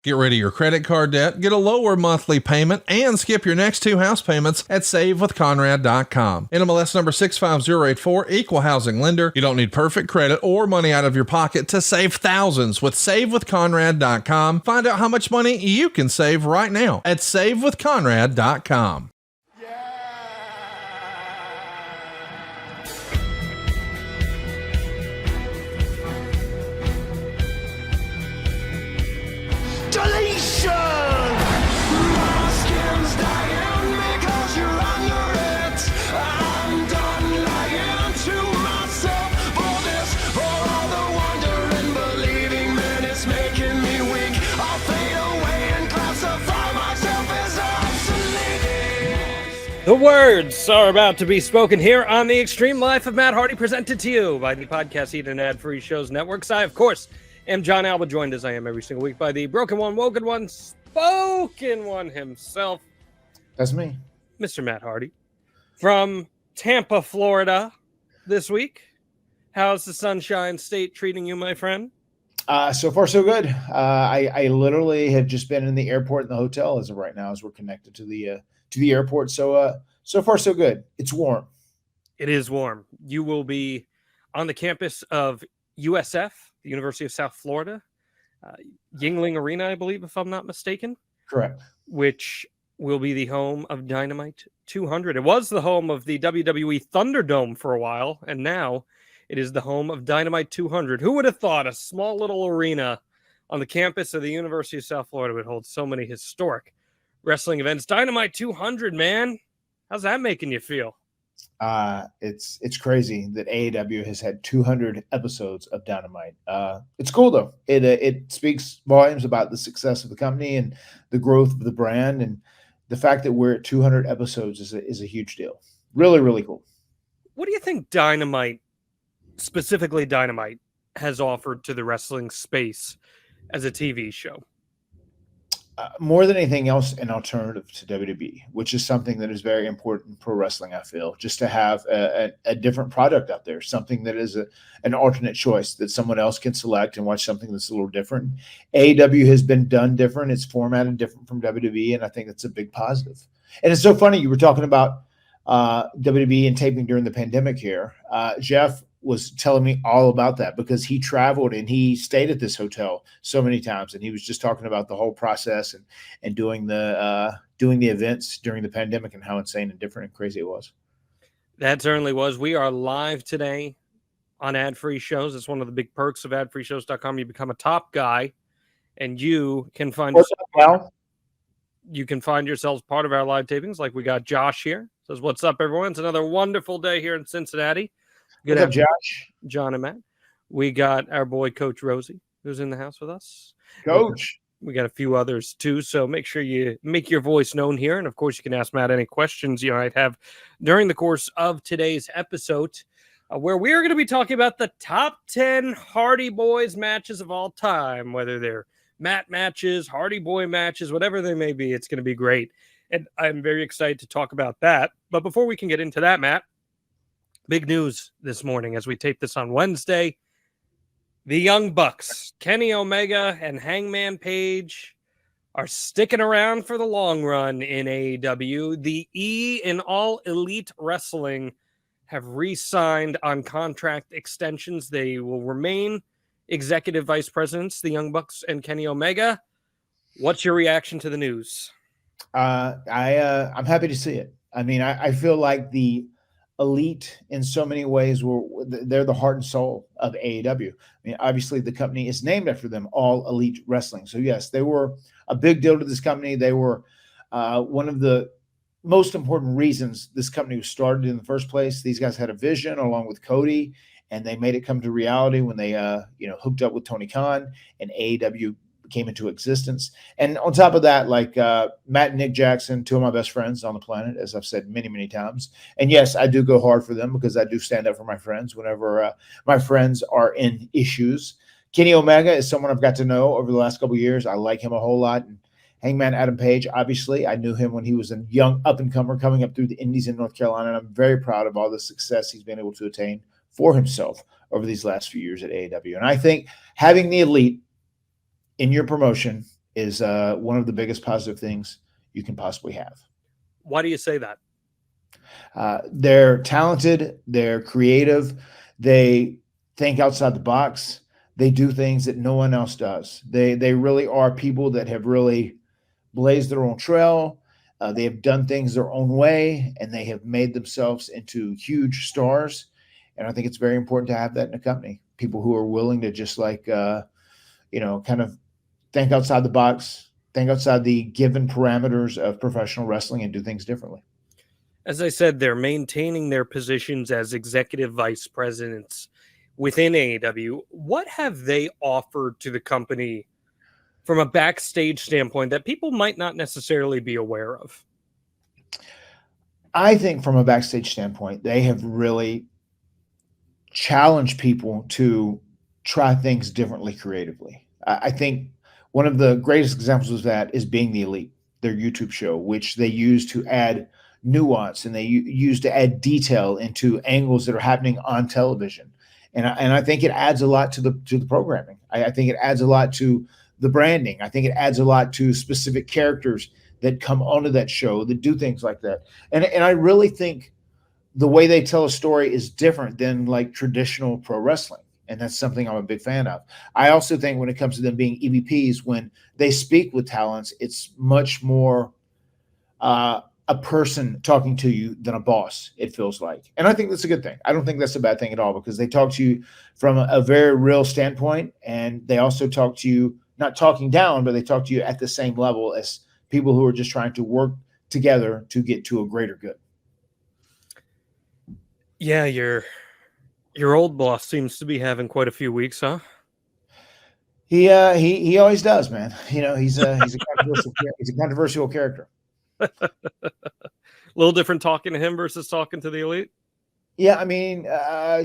Get rid of your credit card debt, get a lower monthly payment, and skip your next 2 house payments at SaveWithConrad.com. NMLS number 65084, equal housing lender. You don't need perfect credit or money out of your pocket to save thousands with SaveWithConrad.com. Find out how much money you can save right now at SaveWithConrad.com. The words are about to be spoken here on the Extreme Life of Matt Hardy, presented to you by the Podcast Eat and Ad-Free Shows Networks. I, of course, am John Alba, joined as I am every single week by the broken one, woken one, spoken one himself. That's me. Mr. Matt Hardy. From Tampa, Florida this week. How's the Sunshine State treating you, my friend? So far, so good. I literally have just been in the airport and the hotel as of right now, as we're connected to the airport. So far, so good. It's warm. It is warm. You will be on the campus of USF, the University of South Florida, Yuengling Arena, I believe, if I'm not mistaken. Correct. Which will be the home of Dynamite 200. It was the home of the WWE Thunderdome for a while, and now it is the home of Dynamite 200. Who would have thought a small little arena on the campus of the University of South Florida would hold so many historic wrestling events? Dynamite 200, man. How's that making you feel? It's crazy that AEW has had 200 episodes of Dynamite. It's cool though. It speaks volumes about the success of the company and the growth of the brand, and the fact that we're at 200 episodes is a huge deal. Really, really cool. What do you think Dynamite, specifically Dynamite, has offered to the wrestling space as a TV show? More than anything else, an alternative to WWE, which is something that is very important in pro wrestling, I feel, just to have a different product out there, something that is an alternate choice that someone else can select and watch something that's a little different. AEW has been done different. It's formatted different from WWE, and I think that's a big positive. And it's so funny. You were talking about WWE and taping during the pandemic here. Jeff was telling me all about that because he traveled and he stayed at this hotel so many times, and he was just talking about the whole process and doing the events during the pandemic and how insane and different and crazy it was. That certainly was. We are live today on ad-free shows. It's one of the big perks of adfreeshows.com. You become a top guy, and you can find yourselves part of our live tapings. Like we got Josh here. Says, "What's up, everyone? It's another wonderful day here in Cincinnati." Good What's up, Josh? John and Matt. We got our boy Coach Rosie, who's in the house with us. Coach. We got a few others too, so make sure you make your voice known here. And of course, you can ask Matt any questions you might have during the course of today's episode, where we are going to be talking about the top 10 Hardy Boys matches of all time, whether they're Matt matches, Hardy Boy matches, whatever they may be. It's going to be great. And I'm very excited to talk about that. But before we can get into that, Matt, big news this morning as we tape this on Wednesday. The Young Bucks, Kenny Omega and Hangman Page, are sticking around for the long run in AEW. The E in All Elite Wrestling have re-signed on contract extensions. They will remain executive vice presidents, the Young Bucks and Kenny Omega. What's your reaction to the news? I'm happy to see it. I mean, I feel like the Elite in so many ways they're the heart and soul of AEW. I mean, obviously the company is named after them, All Elite Wrestling. So yes, they were a big deal to this company. They were one of the most important reasons this company was started in the first place. These guys had a vision along with Cody, and they made it come to reality when they hooked up with Tony Khan, and AEW came into existence. And on top of that, like Matt and Nick Jackson, two of my best friends on the planet, as I've said many, many times. And yes, I do go hard for them because I do stand up for my friends whenever my friends are in issues. Kenny Omega is someone I've got to know over the last couple of years. I like him a whole lot. And Hangman Adam Page, obviously, I knew him when he was a young up-and-comer coming up through the Indies in North Carolina, and I'm very proud of all the success he's been able to attain for himself over these last few years at AEW. And I think having the Elite in your promotion is one of the biggest positive things you can possibly have. Why do you say that? They're talented, they're creative, they think outside the box, they do things that no one else does. They really are people that have really blazed their own trail. They have done things their own way, and they have made themselves into huge stars. And I think it's very important to have that in a company. People who are willing to just kind of think outside the box, think outside the given parameters of professional wrestling, and do things differently. As I said, they're maintaining their positions as executive vice presidents within AEW. What have they offered to the company from a backstage standpoint that people might not necessarily be aware of? I think from a backstage standpoint, they have really challenged people to try things differently creatively. I think one of the greatest examples of that is Being the Elite, their YouTube show, which they use to add nuance and they use to add detail into angles that are happening on television. And I think it adds a lot to the programming. I think it adds a lot to the branding. I think it adds a lot to specific characters that come onto that show that do things like that. And I really think the way they tell a story is different than like traditional pro wrestling. And that's something I'm a big fan of. I also think when it comes to them being EVPs, when they speak with talents, it's much more a person talking to you than a boss, it feels like. And I think that's a good thing. I don't think that's a bad thing at all, because they talk to you from a very real standpoint. And they also talk to you, not talking down, but they talk to you at the same level as people who are just trying to work together to get to a greater good. Yeah, your old boss seems to be having quite a few weeks, huh? He always does, man. You know, he's a controversial character. A little different talking to him versus talking to the Elite. Yeah, I mean,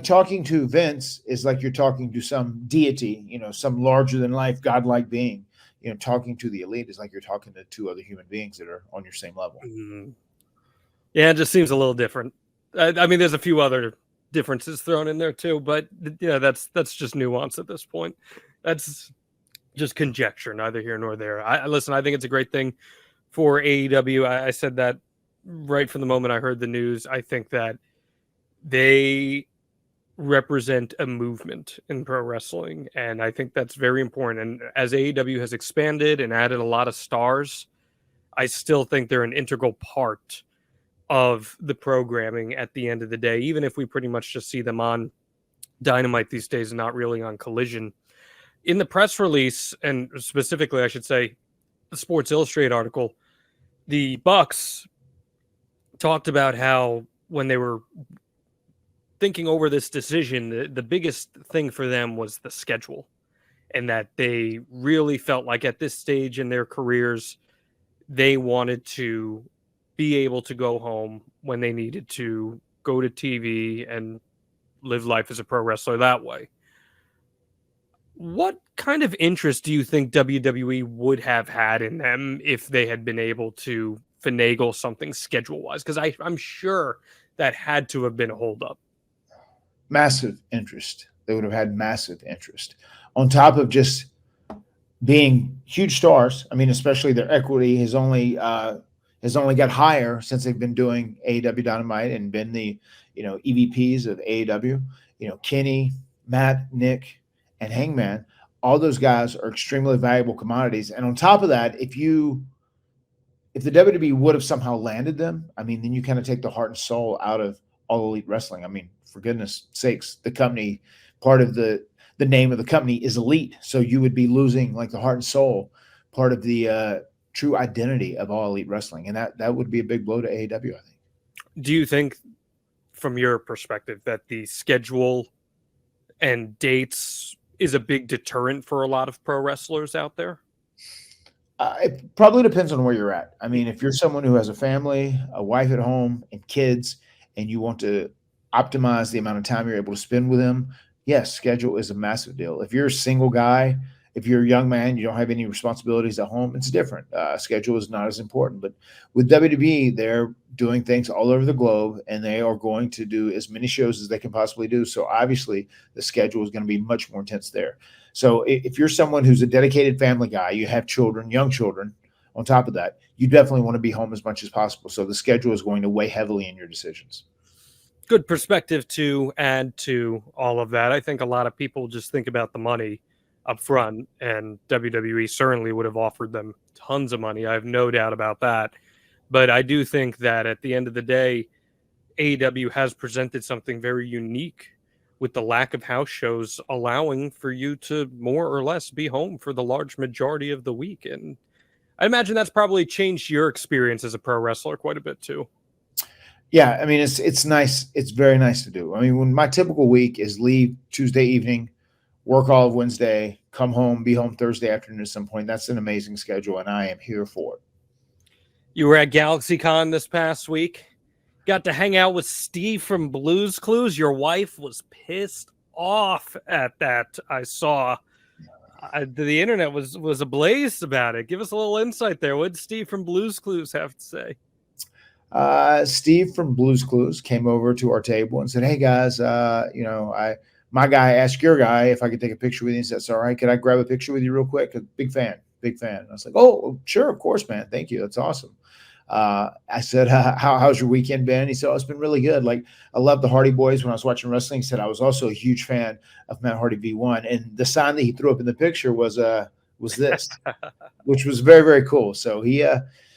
talking to Vince is like you're talking to some deity, you know, some larger than life, godlike being. You know, talking to the Elite is like you're talking to two other human beings that are on your same level. Mm-hmm. Yeah, it just seems a little different. I mean, there's a few other differences thrown in there too, but yeah, that's just nuance at this point. That's just conjecture, neither here nor there. Listen, I think it's a great thing for AEW. I said that right from the moment I heard the news. I think that they represent a movement in pro wrestling, and I think that's very important. And as AEW has expanded and added a lot of stars, I still think they're an integral part of the programming at the end of the day, even if we pretty much just see them on Dynamite these days and not really on Collision. In the press release, and specifically, I should say, the Sports Illustrated article, the Bucks talked about how when they were thinking over this decision, the biggest thing for them was the schedule, and that they really felt like at this stage in their careers, they wanted to be able to go home when they needed to go to TV and live life as a pro wrestler that way. What kind of interest do you think WWE would have had in them if they had been able to finagle something schedule-wise? Because I'm sure that had to have been a holdup. Massive interest. They would have had massive interest. On top of just being huge stars, I mean, especially their equity has only got higher since they've been doing AEW Dynamite and been the, EVPs of AEW. Kenny, Matt, Nick, and Hangman, all those guys are extremely valuable commodities. And on top of that, if the WWE would have somehow landed them, I mean, then you kind of take the heart and soul out of All Elite Wrestling. I mean, for goodness sakes, the company, part of the name of the company is Elite. So you would be losing like the heart and soul, part of the true identity of All Elite Wrestling. And that would be a big blow to AEW, I think. Do you think, from your perspective, that the schedule and dates is a big deterrent for a lot of pro wrestlers out there? It probably depends on where you're at. I mean, if you're someone who has a family, a wife at home, and kids, and you want to optimize the amount of time you're able to spend with them, yes, schedule is a massive deal. If you're a single guy, if you're a young man, you don't have any responsibilities at home, it's different. Schedule is not as important. But with WWE, they're doing things all over the globe, and they are going to do as many shows as they can possibly do. So obviously, the schedule is going to be much more intense there. So if you're someone who's a dedicated family guy, you have children, young children, on top of that, you definitely want to be home as much as possible. So the schedule is going to weigh heavily in your decisions. Good perspective to add to all of that. I think a lot of people just think about the money up front, and WWE certainly would have offered them tons of money. I have no doubt about that. But I do think that at the end of the day, AEW has presented something very unique with the lack of house shows, allowing for you to more or less be home for the large majority of the week. And I imagine that's probably changed your experience as a pro wrestler quite a bit too. Yeah, I mean, it's nice. It's very nice to do. I mean, when my typical week is leave Tuesday evening, work all of Wednesday, come home, be home Thursday afternoon at some point. That's an amazing schedule, and I am here for it. You were at GalaxyCon this past week. Got to hang out with Steve from Blues Clues. Your wife was pissed off at that. I saw the internet was ablaze about it. Give us a little insight there. What did Steve from Blues Clues have to say? Steve from Blues Clues came over to our table and said, "Hey guys, my guy asked your guy if I could take a picture with you." He said, "That's all right. Could I grab a picture with you real quick? Big fan, big fan." And I was like, "Oh, sure, of course, man. Thank you. That's awesome." I said, how's your weekend been? He said, "Oh, it's been really good. Like, I love the Hardy Boys." When I was watching wrestling, he said, "I was also a huge fan of Matt Hardy V1." And the sign that he threw up in the picture was this, which was very, very cool. So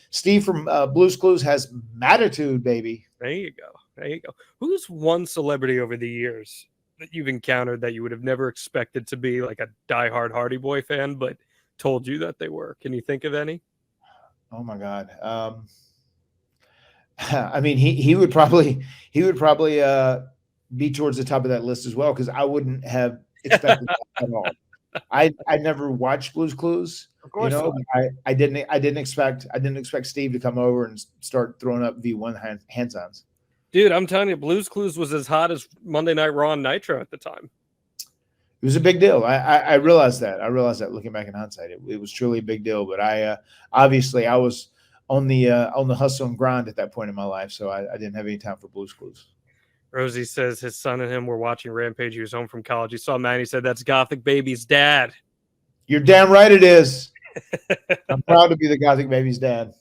Steve from Blues Clues has Mattitude, baby. There you go. There you go. Who's one celebrity over the years that you've encountered that you would have never expected to be like a diehard Hardy Boy fan, but told you that they were? Can you think of any? Oh my God. I mean, he would probably be towards the top of that list as well, because I wouldn't have expected that at all. I never watched Blues Clues. Of course, I didn't expect Steve to come over and start throwing up V1 hands-ons. Dude, I'm telling you, Blues Clues was as hot as Monday Night Raw and Nitro at the time. It was a big deal. I realized that. I realized that looking back in hindsight, it was truly a big deal. But I was on the hustle and grind at that point in my life, so I didn't have any time for Blues Clues. Rosie says his son and him were watching Rampage. He was home from college. He saw Manny. Said, "That's Gothic Baby's dad." You're damn right it is. I'm proud to be the Gothic Baby's dad.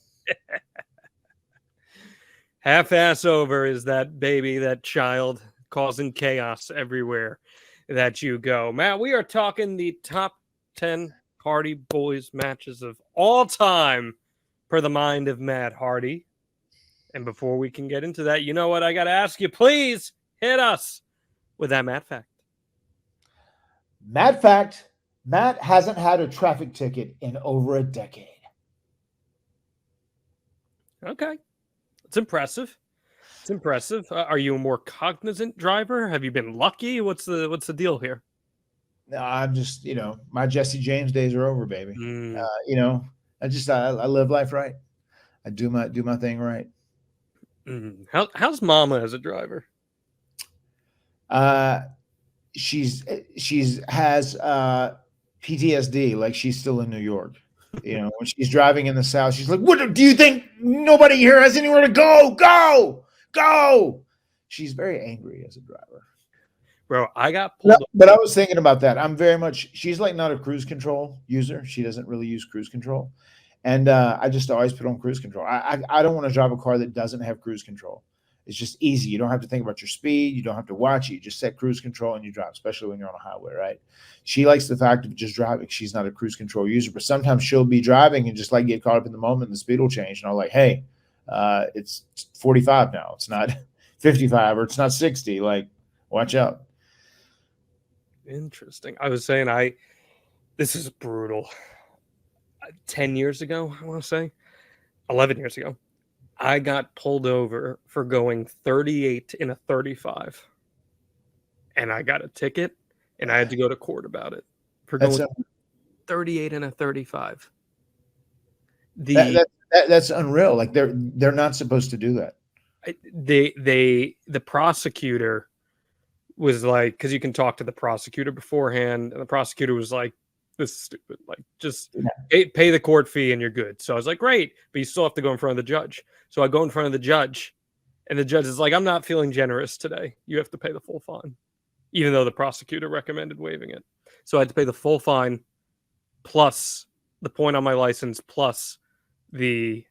Half-ass over is that baby, that child, causing chaos everywhere that you go. Matt, we are talking the top 10 Hardy Boys matches of all time per the mind of Matt Hardy. And before we can get into that, you know what? I got to ask you, please hit us with that Matt fact. Matt fact: Matt hasn't had a traffic ticket in over a decade. Okay. It's impressive. It's impressive. Are you a more cognizant driver? Have you been lucky? What's the deal here? No, I'm just, my Jesse James days are over, baby. I live life right. I do my thing right. How's Mama as a driver? She's has PTSD, like she's still in New York. When she's driving in the South, she's like, "What do you think? Nobody here has anywhere to go? Go!" She's very angry as a driver. Bro, I got pulled. But I was thinking about that. She's like not a cruise control user. She doesn't really use cruise control. And I just always put on cruise control. I don't want to drive a car that doesn't have cruise control. It's just easy. You don't have to think about your speed. You don't have to watch it. You just set cruise control and you drive, especially when you're on a highway, right? She likes the fact of just driving. She's not a cruise control user, but sometimes she'll be driving and just like get caught up in the moment and the speed will change. And I'm like, "Hey, it's 45 now. It's not 55 or it's not 60. Like, watch out." Interesting. I was saying, this is brutal. 10 years ago, I want to say 11 years ago, I got pulled over for going 38 in a 35, and I got a ticket, and I had to go to court about it for going 38 in a 35. That's unreal. Like they're not supposed to do that. The prosecutor was like, because you can talk to the prosecutor beforehand, and the prosecutor was like, "This is stupid. Like, just pay the court fee and you're good." So I was like, "Great, but you still have to go in front of the judge." So I go in front of the judge, and the judge is like, "I'm not feeling generous today. You have to pay the full fine," even though the prosecutor recommended waiving it. So I had to pay the full fine plus the point on my license plus the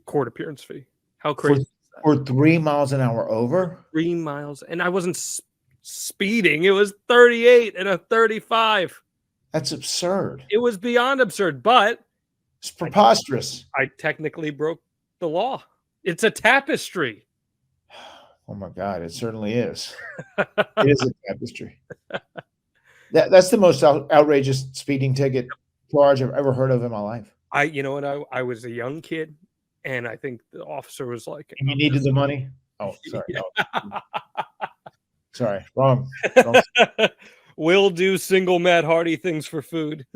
court appearance fee. How crazy is that? For 3 miles an hour over? 3 miles. And I wasn't speeding. It was 38 and a 35. That's absurd. It was beyond absurd, but It's preposterous. I technically broke the law. It's a tapestry. Oh my God, it certainly is. It is a tapestry. That's the most outrageous speeding ticket charge I've ever heard of in my life. You know what? I was a young kid, and I think the officer was like, And you needed the money? Oh, sorry. Yeah. Oh. Sorry, wrong. We'll do single Matt Hardy things for food.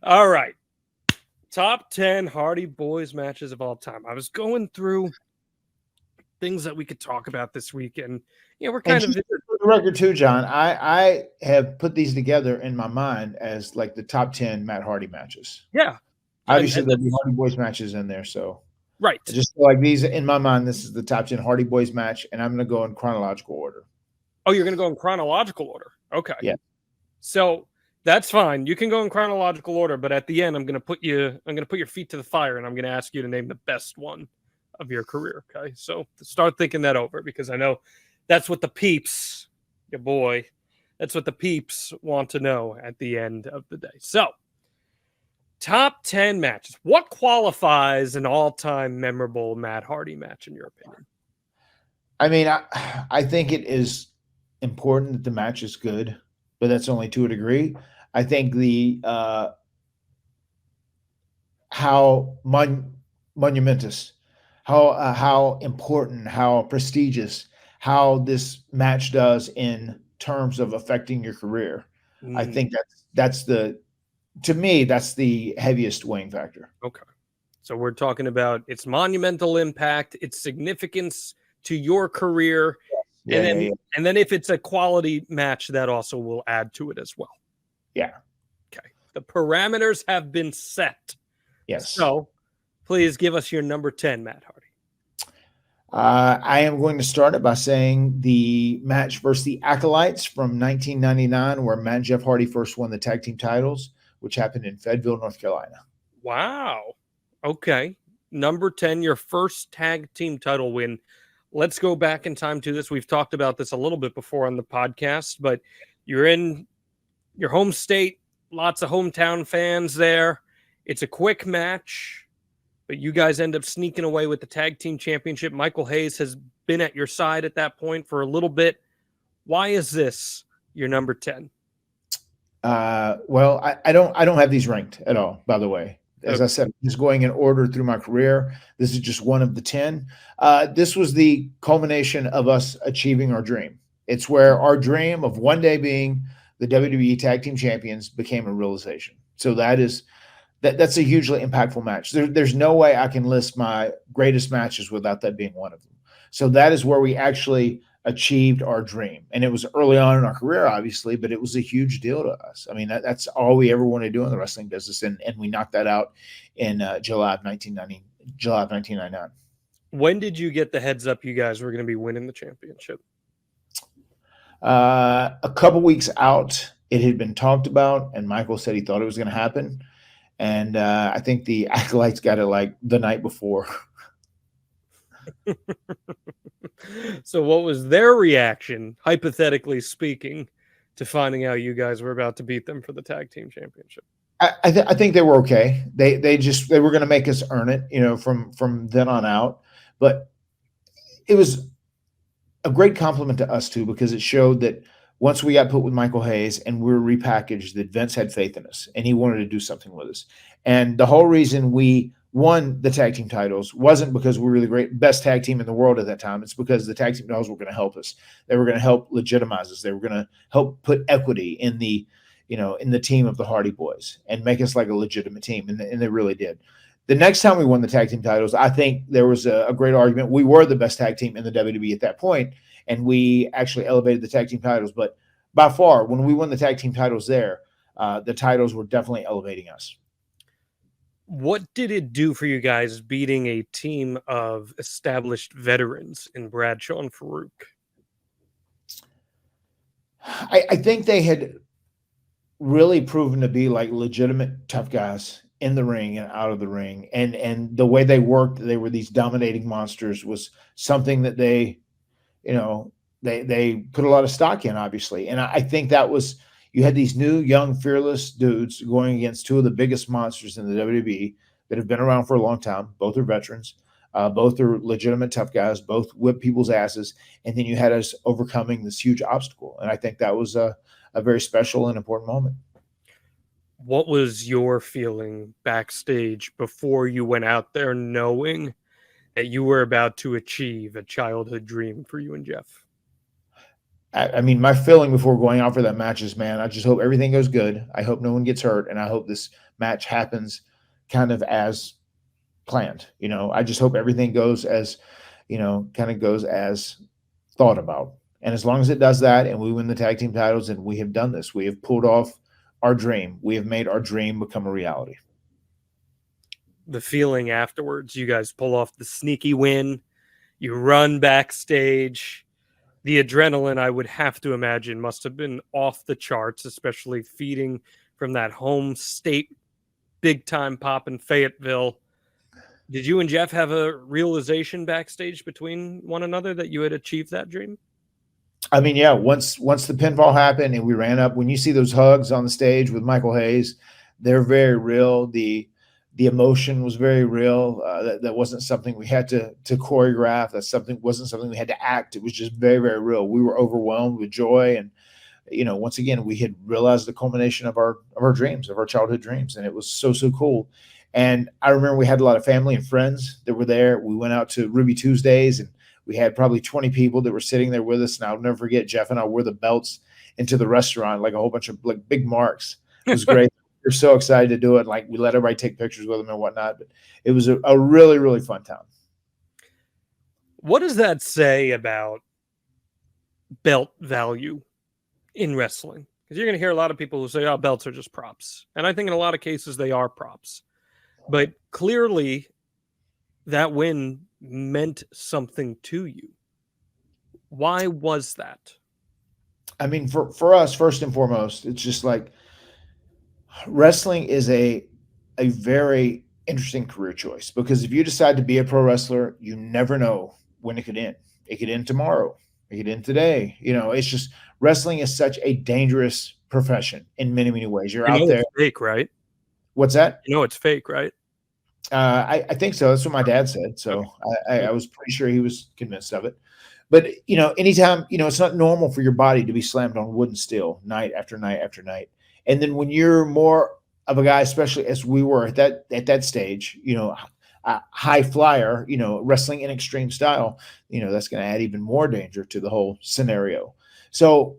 All right. Top 10 Hardy Boys matches of all time. I was going through things that we could talk about this week, and we're kind of for the record too, John. I have put these together in my mind as like the top 10 Matt Hardy matches. Yeah. Obviously, there'll be Hardy Boys matches in there, so right. I just feel like these in my mind. This is the top 10 Hardy Boys match, and I'm going to go in chronological order. Oh, you're going to go in chronological order. Okay. Yeah. So that's fine. You can go in chronological order, but at the end, I'm going to put your feet to the fire, and I'm going to ask you to name the best one of your career. Okay. So start thinking that over, because I know that's what the peeps, your boy, that's what the peeps want to know at the end of the day. So top 10 matches. What qualifies an all-time memorable Matt Hardy match in your opinion? I mean, I think it is important that the match is good, but that's only to a degree. I think the how monumentous, how important, how prestigious, how this match does in terms of affecting your career. I think that's to me that's the heaviest weighing factor. Okay, so we're talking about its monumental impact, its significance to your career. And then if it's a quality match, that also will add to it as well. Yeah. Okay. The parameters have been set. Yes. So please give us your number 10, Matt Hardy. I am going to start it by saying the match versus the Acolytes from 1999, where Matt and Jeff Hardy first won the tag team titles, which happened in Fayetteville, North Carolina. Wow. Okay. Number 10, your first tag team title win. Let's go back in time to this. We've talked about this a little bit before on the podcast, but you're in your home state, lots of hometown fans there. It's a quick match, but you guys end up sneaking away with the tag team championship. Michael Hayes has been at your side at that point for a little bit. Why is this your number 10? Well, I don't have these ranked at all, by the way. As I said, just going in order through my career. This is just one of the 10. This was the culmination of us achieving our dream. It's where our dream of one day being the WWE Tag Team Champions became a realization. So that's a hugely impactful match. There's no way I can list my greatest matches without that being one of them. So that is where we actually achieved our dream. And it was early on in our career, obviously, but it was a huge deal to us. I mean, that's all we ever wanted to do in the wrestling business. And we knocked that out in July of 1999. When did you get the heads up you guys were going to be winning the championship? A couple weeks out, it had been talked about, and Michael said he thought it was going to happen. And I think the Acolytes got it like the night before. So what was their reaction, hypothetically speaking, to finding out you guys were about to beat them for the tag team championship? I think they were okay. They were going to make us earn it, from then on out. But it was a great compliment to us too, because it showed that once we got put with Michael Hayes and we were repackaged, that Vince had faith in us and he wanted to do something with us. And the whole reason we won the tag team titles wasn't because we were the best tag team in the world at that time. It's because the tag team titles were going to help us. They were going to help legitimize us. They were going to help put equity in the team of the Hardy Boys and make us like a legitimate team. And they really did. The next time we won the tag team titles, I think there was a great argument. We were the best tag team in the WWE at that point, and we actually elevated the tag team titles. But by far, when we won the tag team titles there, the titles were definitely elevating us. What did it do for you guys beating a team of established veterans in Bradshaw and Farouk? I think they had really proven to be like legitimate tough guys in the ring and out of the ring, and the way they worked, they were these dominating monsters, was something that they, you know, they put a lot of stock in, obviously. And I think that was, you had these new, young, fearless dudes going against two of the biggest monsters in the WWE that have been around for a long time. Both are veterans. Both are legitimate tough guys. Both whip people's asses. And then you had us overcoming this huge obstacle. And I think that was a very special and important moment. What was your feeling backstage before you went out there, knowing that you were about to achieve a childhood dream for you and Jeff? I mean, my feeling before going out for that match is, man, I just hope everything goes good. I hope no one gets hurt. And I hope this match happens kind of as planned. I just hope everything goes as, kind of goes as thought about. And as long as it does that and we win the tag team titles, and we have done this, we have pulled off our dream. We have made our dream become a reality. The feeling afterwards, you guys pull off the sneaky win, you run backstage. The adrenaline, I would have to imagine, must have been off the charts, especially feeding from that home state big time pop in Fayetteville. Did you and Jeff have a realization backstage between one another that you had achieved that dream? I mean, yeah, once the pinfall happened and we ran up, when you see those hugs on the stage with Michael Hayes, they're very real. The emotion was very real. That wasn't something we had to choreograph. Wasn't something we had to act. It was just very, very real. We were overwhelmed with joy, and once again, we had realized the culmination of our dreams, of our childhood dreams, and it was so cool. And I remember we had a lot of family and friends that were there. We went out to Ruby Tuesdays, and we had probably 20 people that were sitting there with us. And I'll never forget, Jeff and I wore the belts into the restaurant, like a whole bunch of like big marks. It was great. We're so excited to do it. Like, we let everybody take pictures with them and whatnot. But it was a really, really fun time. What does that say about belt value in wrestling? Because you're going to hear a lot of people who say, oh, belts are just props. And I think in a lot of cases they are props. But clearly that win meant something to you. Why was that? I mean, for us, first and foremost, it's just like, wrestling is a very interesting career choice, because if you decide to be a pro wrestler, you never know when it could end. It could end tomorrow. It could end today. It's just, wrestling is such a dangerous profession in many, many ways. You're out there. It's fake, right? What's that? It's fake, right? I think so. That's what my dad said. So I was pretty sure he was convinced of it. But, anytime, it's not normal for your body to be slammed on wood and steel night after night after night. And then when you're more of a guy, especially as we were at that stage, a high flyer, wrestling in extreme style, that's going to add even more danger to the whole scenario. So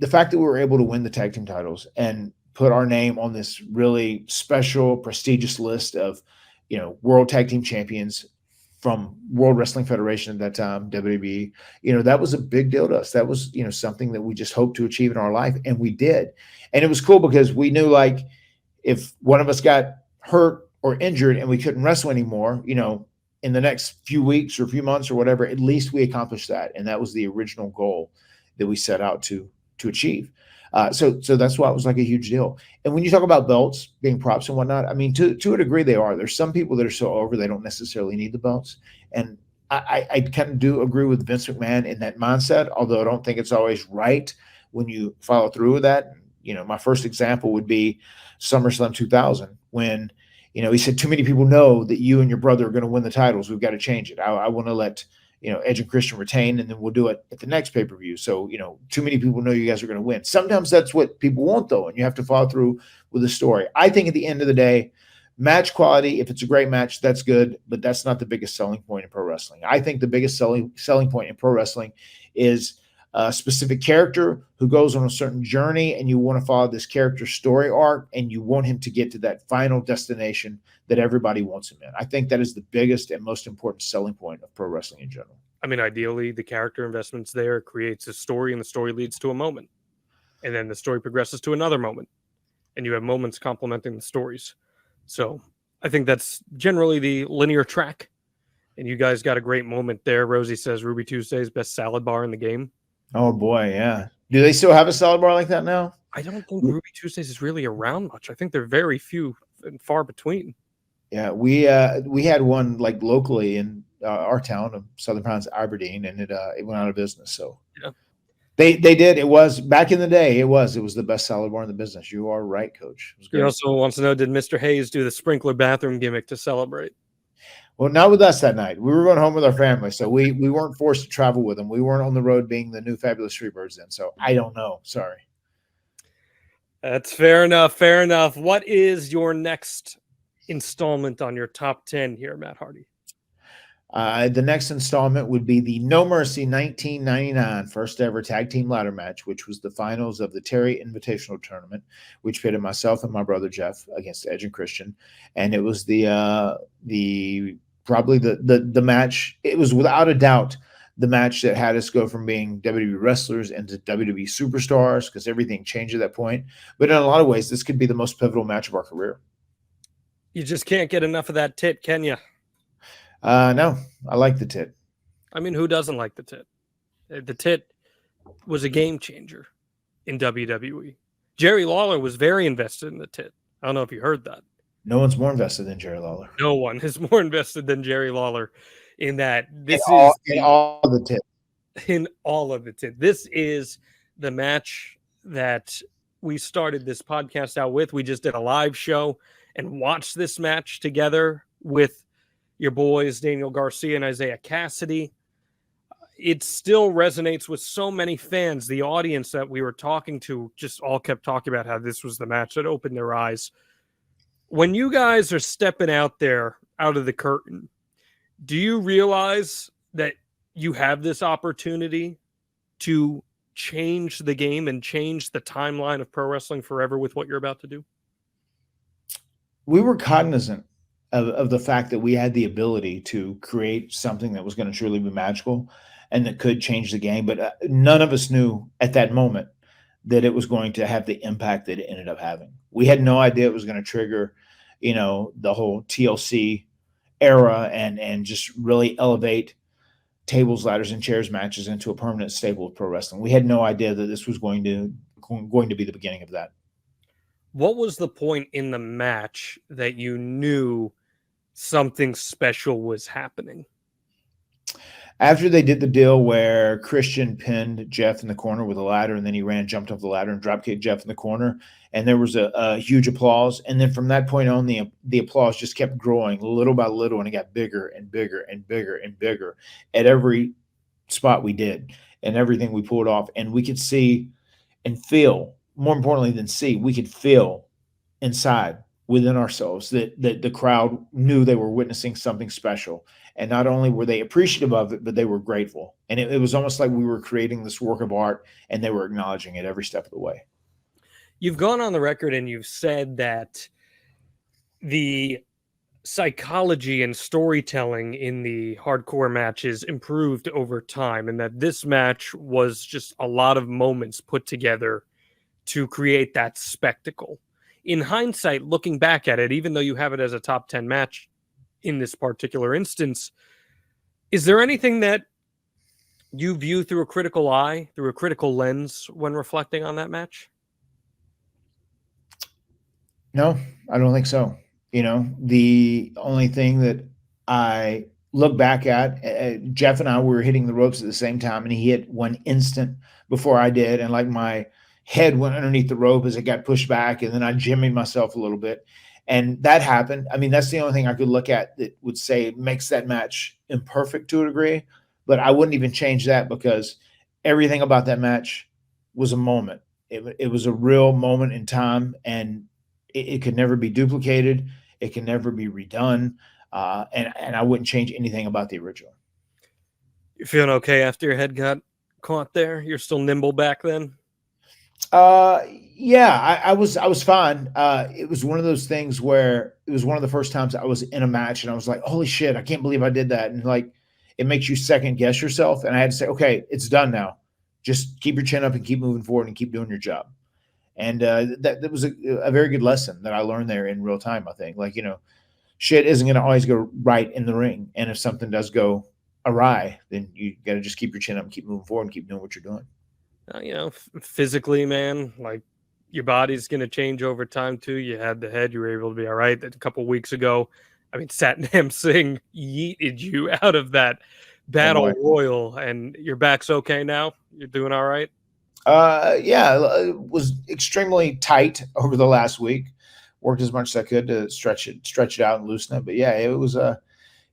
the fact that we were able to win the tag team titles and put our name on this really special, prestigious list of, world tag team champions from World Wrestling Federation at that time, WWE, that was a big deal to us. That was, something that we just hoped to achieve in our life, and we did. And it was cool because we knew, like, if one of us got hurt or injured and we couldn't wrestle anymore, in the next few weeks or few months or whatever, at least we accomplished that. And that was the original goal that we set out to achieve. So that's why it was like a huge deal. And when you talk about belts being props and whatnot, I mean, to a degree they are. There's some people that are so over they don't necessarily need the belts. And I kind of do agree with Vince McMahon in that mindset, although I don't think it's always right when you follow through with that. My first example would be SummerSlam 2000, when, he said, too many people know that you and your brother are going to win the titles. We've got to change it. I want to let Edge and Christian retain, and then we'll do it at the next pay-per-view. So, too many people know you guys are going to win. Sometimes that's what people want, though, and you have to follow through with the story. I think at the end of the day, match quality, if it's a great match, that's good, but that's not the biggest selling point in pro wrestling. I think the biggest selling point in pro wrestling is a specific character who goes on a certain journey, and you want to follow this character's story arc, and you want him to get to that final destination that everybody wants him in. I think that is the biggest and most important selling point of pro wrestling in general. I mean, ideally, the character investments there creates a story, and the story leads to a moment. And then the story progresses to another moment. And you have moments complementing the stories. So I think that's generally the linear track. And you guys got a great moment there. Rosie says Ruby Tuesday's best salad bar in the game. Oh, boy, yeah. Do they still have a salad bar like that now? I don't think Ruby Tuesdays is really around much. I think they're very few and far between. Yeah, we had one like locally in our town of Southern Pines, Aberdeen, and it went out of business. So Yeah. they did. It was back in the day. It was the best salad bar in the business. You are right, Coach. It was He great. also wants to know, did Mr. Hayes do the sprinkler bathroom gimmick to celebrate? Well, not with us that night. We were going home with our family, so we weren't forced to travel with them. We weren't on the road being the new fabulous Freebirds then. So I don't know. Sorry. That's fair enough. Fair enough. What is your next installment on your top 10 here, Matt Hardy? The next installment would be the No Mercy 1999 first ever tag team ladder match, which was the finals of the Terry Invitational Tournament, which pitted myself and my brother Jeff against Edge and Christian. And it was probably the match. It was without a doubt the match that had us go from being WWE wrestlers into WWE superstars, because everything changed at that point. But in a lot of ways, this could be the most pivotal match of our career. You just can't get enough of that tit, can you? No, I like the tit. I mean, who doesn't like the tit? The tit was a game changer in WWE. Jerry Lawler was very invested in the tit. I don't know if you heard that. No one's more invested than Jerry Lawler. No one is more invested than Jerry Lawler in that. In all the tit. In all of the tit. This is the match that we started this podcast out with. We just did a live show and watched this match together with your boys, Daniel Garcia and Isaiah Cassidy. It still resonates with so many fans. The audience that we were talking to just all kept talking about how this was the match that opened their eyes. When you guys are stepping out there, out of the curtain, do you realize that you have this opportunity to change the game and change the timeline of pro wrestling forever with what you're about to do? We were cognizant of the fact that we had the ability to create something that was going to truly be magical and that could change the game. But none of us knew at that moment that it was going to have the impact that it ended up having. We had no idea it was going to trigger, the whole TLC era and just really elevate tables, ladders, and chairs matches into a permanent staple of pro wrestling. We had no idea that this was going to be the beginning of that. What was the point in the match that you knew something special was happening? After they did the deal where Christian pinned Jeff in the corner with a ladder, and then he jumped off the ladder and dropkicked Jeff in the corner, and there was a huge applause. And then from that point on, the applause just kept growing little by little, and it got bigger and bigger and bigger and bigger at every spot we did and everything we pulled off. And we could see and feel, more importantly than see, we could feel inside within ourselves that the crowd knew they were witnessing something special. And not only were they appreciative of it, but they were grateful. And it was almost like we were creating this work of art, and they were acknowledging it every step of the way. You've gone on the record and you've said that the psychology and storytelling in the hardcore matches improved over time, and that this match was just a lot of moments put together to create that spectacle. In hindsight, looking back at it, even though you have it as a top 10 match in this particular instance, is there anything that you view through a critical eye, through a critical lens when reflecting on that match? No, I don't think so. The only thing that I look back at, Jeff and I were hitting the ropes at the same time, and he hit one instant before I did. And like my head went underneath the rope as it got pushed back, and then I jimmied myself a little bit. And that happened. I mean, that's the only thing I could look at that would say it makes that match imperfect to a degree, but I wouldn't even change that, because everything about that match was a moment. It was a real moment in time, and it could never be duplicated. It can never be redone. And I wouldn't change anything about the original. You feeling okay after your head got caught there? You're still nimble back then? Yeah, I was fine. It was one of those things where it was one of the first times I was in a match, and I was like, holy shit, I can't believe I did that. And like, it makes you second guess yourself. And I had to say, okay, it's done now. Just keep your chin up and keep moving forward and keep doing your job. And that was a very good lesson that I learned there in real time. I think, like, shit isn't going to always go right in the ring. And if something does go awry, then you got to just keep your chin up and keep moving forward and keep doing what you're doing. physically, man, like your body's going to change over time too. You had the head, you were able to be all right. That a couple weeks ago, I mean, Satnam Singh yeeted you out of that battle royal, and your back's okay now. You're doing all right. Yeah, it was extremely tight over the last week. Worked as much as I could to stretch it out and loosen it. But yeah, it was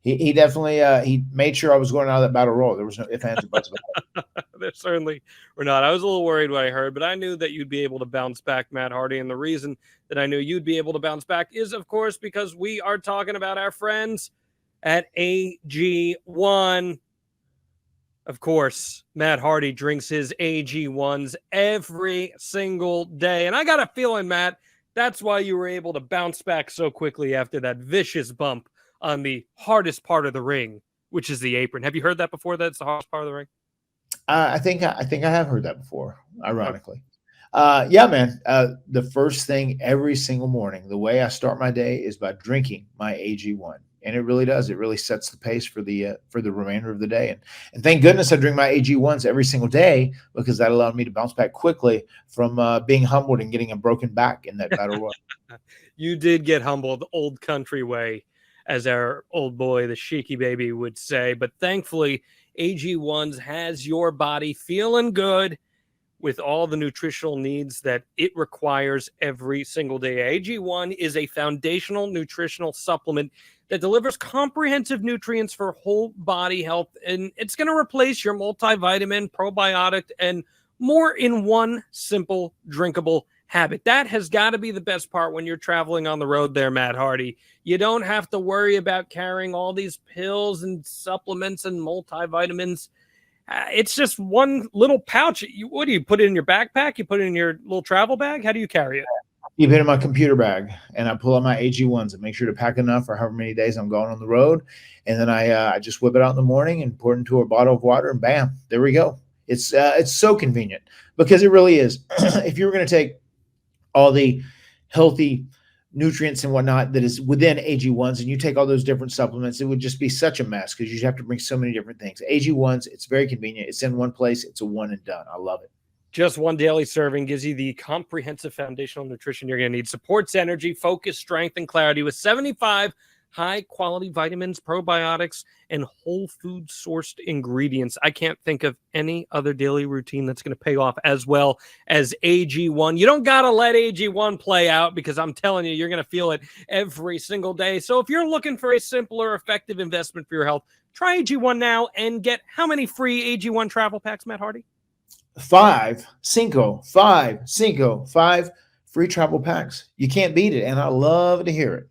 he definitely he made sure I was going out of that battle royal. There was no ifs, ands, or buts about it. There certainly were not. I was a little worried when I heard, but I knew that you'd be able to bounce back, Matt Hardy. And the reason that I knew you'd be able to bounce back is, of course, because we are talking about our friends at AG1. Of course, Matt Hardy drinks his AG1s every single day. And I got a feeling, Matt, that's why you were able to bounce back so quickly after that vicious bump on the hardest part of the ring, which is the apron. Have you heard that before? That's the hardest part of the ring? I think I have heard that before, ironically. Yeah, man. The first thing every single morning, the way I start my day is by drinking my AG1. And it really does. It really sets the pace for the remainder of the day. And thank goodness I drink my AG1s every single day, because that allowed me to bounce back quickly from being humbled and getting a broken back in that battle royal. You did get humbled, old country way, as our old boy, the Sheiky baby, would say. But thankfully, AG1s has your body feeling good with all the nutritional needs that it requires every single day. AG1 is a foundational nutritional supplement that delivers comprehensive nutrients for whole body health, and it's going to replace your multivitamin, probiotic, and more in one simple drinkable habit. That has got to be the best part when you're traveling on the road there, Matt Hardy. You don't have to worry about carrying all these pills and supplements and multivitamins. It's just one little pouch. What do you put it in your backpack? You put it in your little travel bag? How do you carry it? Keep it in my computer bag, and I pull out my AG1s and make sure to pack enough for however many days I'm going on the road. And then I just whip it out in the morning and pour it into a bottle of water, and bam, there we go. It's so convenient, because it really is. If you were going to take all the healthy nutrients and whatnot that is within AG1s, and you take all those different supplements, it would just be such a mess, because you have to bring so many different things. AG1s, it's very convenient. It's in one place. It's a one and done. I love it. Just one daily serving gives you the comprehensive foundational nutrition you're going to need. Supports energy, focus, strength, and clarity with 75 high-quality vitamins, probiotics, and whole food sourced ingredients. I can't think of any other daily routine that's going to pay off as well as AG1. You don't got to let AG1 play out, because I'm telling you, you're going to feel it every single day. So if you're looking for a simpler, effective investment for your health, try AG1 now and get how many free AG1 travel packs, Matt Hardy? 5 free travel packs. You can't beat it, and I love to hear it.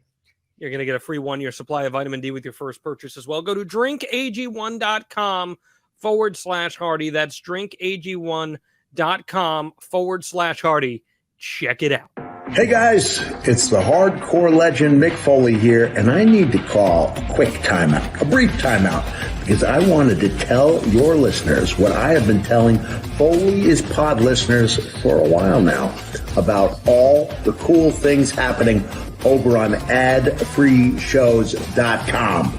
You're going to get a free 1-year supply of vitamin D with your first purchase as well. Go to drinkag1.com/Hardy. That's drinkag1.com/Hardy. Check it out. Hey guys, it's the hardcore legend Mick Foley here, and I need to call a quick timeout, a brief timeout, because I wanted to tell your listeners what I have been telling Foley is Pod listeners for a while now about all the cool things happening over on adfreeshows.com.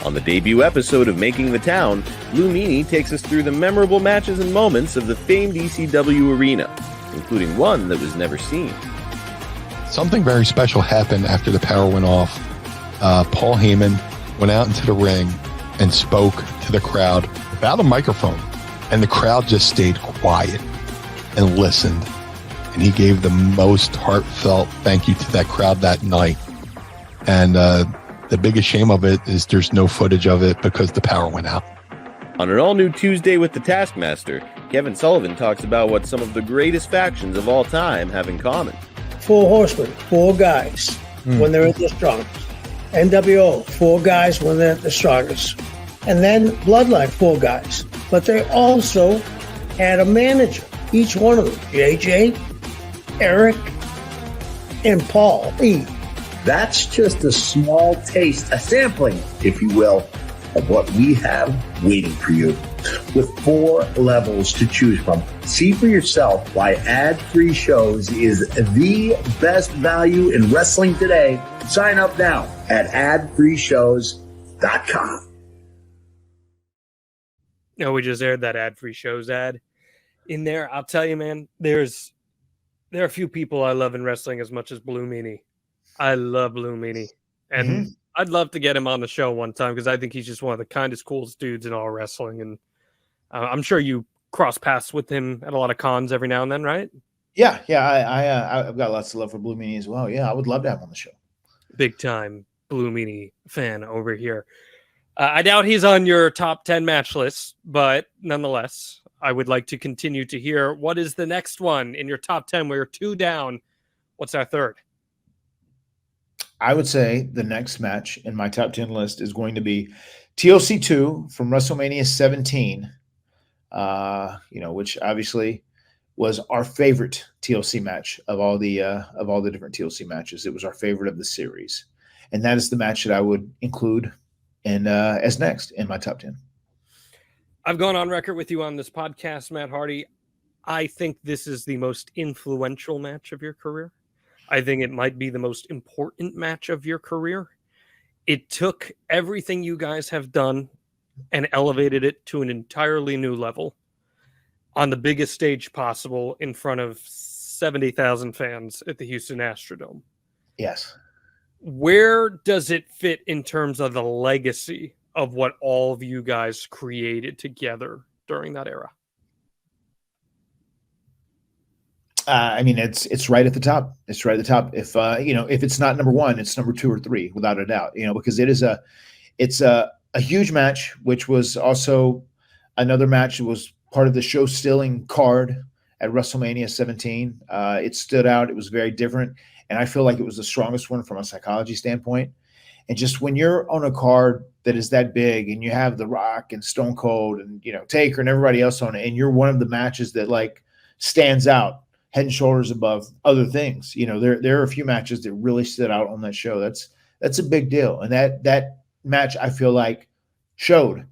On the debut episode of Making the Town, Lou Meany takes us through the memorable matches and moments of the famed ECW arena, including one that was never seen. Something very special happened after the power went off. Paul Heyman went out into the ring and spoke to the crowd without a microphone, and the crowd just stayed quiet and listened. And he gave the most heartfelt thank you to that crowd that night. And the biggest shame of it is there's no footage of it because the power went out. On an all-new Tuesday with the Taskmaster, Kevin Sullivan talks about what some of the greatest factions of all time have in common. 4 horsemen, 4 guys when they're at their strongest. NWO, 4 guys when they're at the strongest. And then Bloodline, 4 guys. But they also had a manager, each one of them. JJ, Eric, and Paul E. That's just a small taste, a sampling, if you will, of what we have waiting for you. With 4 levels to choose from. See for yourself why ad-free shows is the best value in wrestling today. Sign up now at adfreeshows.com. No, we just aired that ad-free shows ad. In there, I'll tell you, man, there are a few people I love in wrestling as much as Blue Meanie. I love Blue Meanie. And I'd love to get him on the show one time because I think he's just one of the kindest, coolest dudes in all wrestling. And I'm sure you cross paths with him at a lot of cons every now and then, right? Yeah. I've got lots of love for Blue Meanie as well. Yeah, I would love to have him on the show. Big time Blue Meanie fan over here. I doubt he's on your top 10 match list, but nonetheless, I would like to continue to hear what is the next one in your top 10. We're 2 down. What's our third? I would say the next match in my top 10 list is going to be TLC 2 from WrestleMania 17, which obviously was our favorite TLC match of all the different TLC matches. It was our favorite of the series. And that is the match that I would include as next in my top 10. I've gone on record with you on this podcast, Matt Hardy. I think this is the most influential match of your career. I think it might be the most important match of your career. It took everything you guys have done and elevated it to an entirely new level on the biggest stage possible in front of 70,000 fans at the Houston Astrodome. Yes. Where does it fit in terms of the legacy of what all of you guys created together during that era? It's right at the top. It's right at the top. If it's not number one, it's number 2 or 3, without a doubt. Because it's a huge match, which was also another match that was part of the show stealing card at WrestleMania 17. It stood out. It was very different, and I feel like it was the strongest one from a psychology standpoint. And just when you're on a card that is that big, and you have The Rock and Stone Cold and Taker and everybody else on it, and you're one of the matches that like stands out head and shoulders above other things. There are a few matches that really stood out on that show. That's a big deal. And that match, I feel like, showed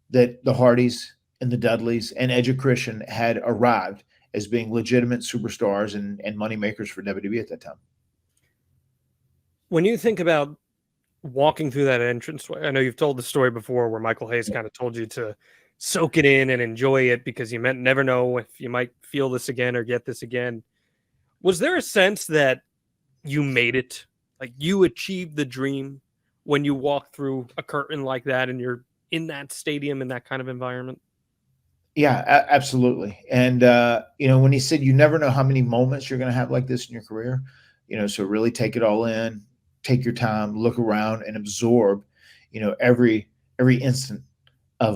that the Hardys and the Dudleys and Edge and Christian had arrived as being legitimate superstars and money makers for WWE at that time. When you think about walking through that entranceway, I know you've told the story before where Michael Hayes kind of told you to soak it in and enjoy it because you never know if you might feel this again or get this again. Was there a sense that you made it, like you achieved the dream when you walk through a curtain like that and you're in that stadium in that kind of environment? Yeah, absolutely. And when he said you never know how many moments you're going to have like this in your career, so really take it all in, take your time, look around, and absorb, every instant of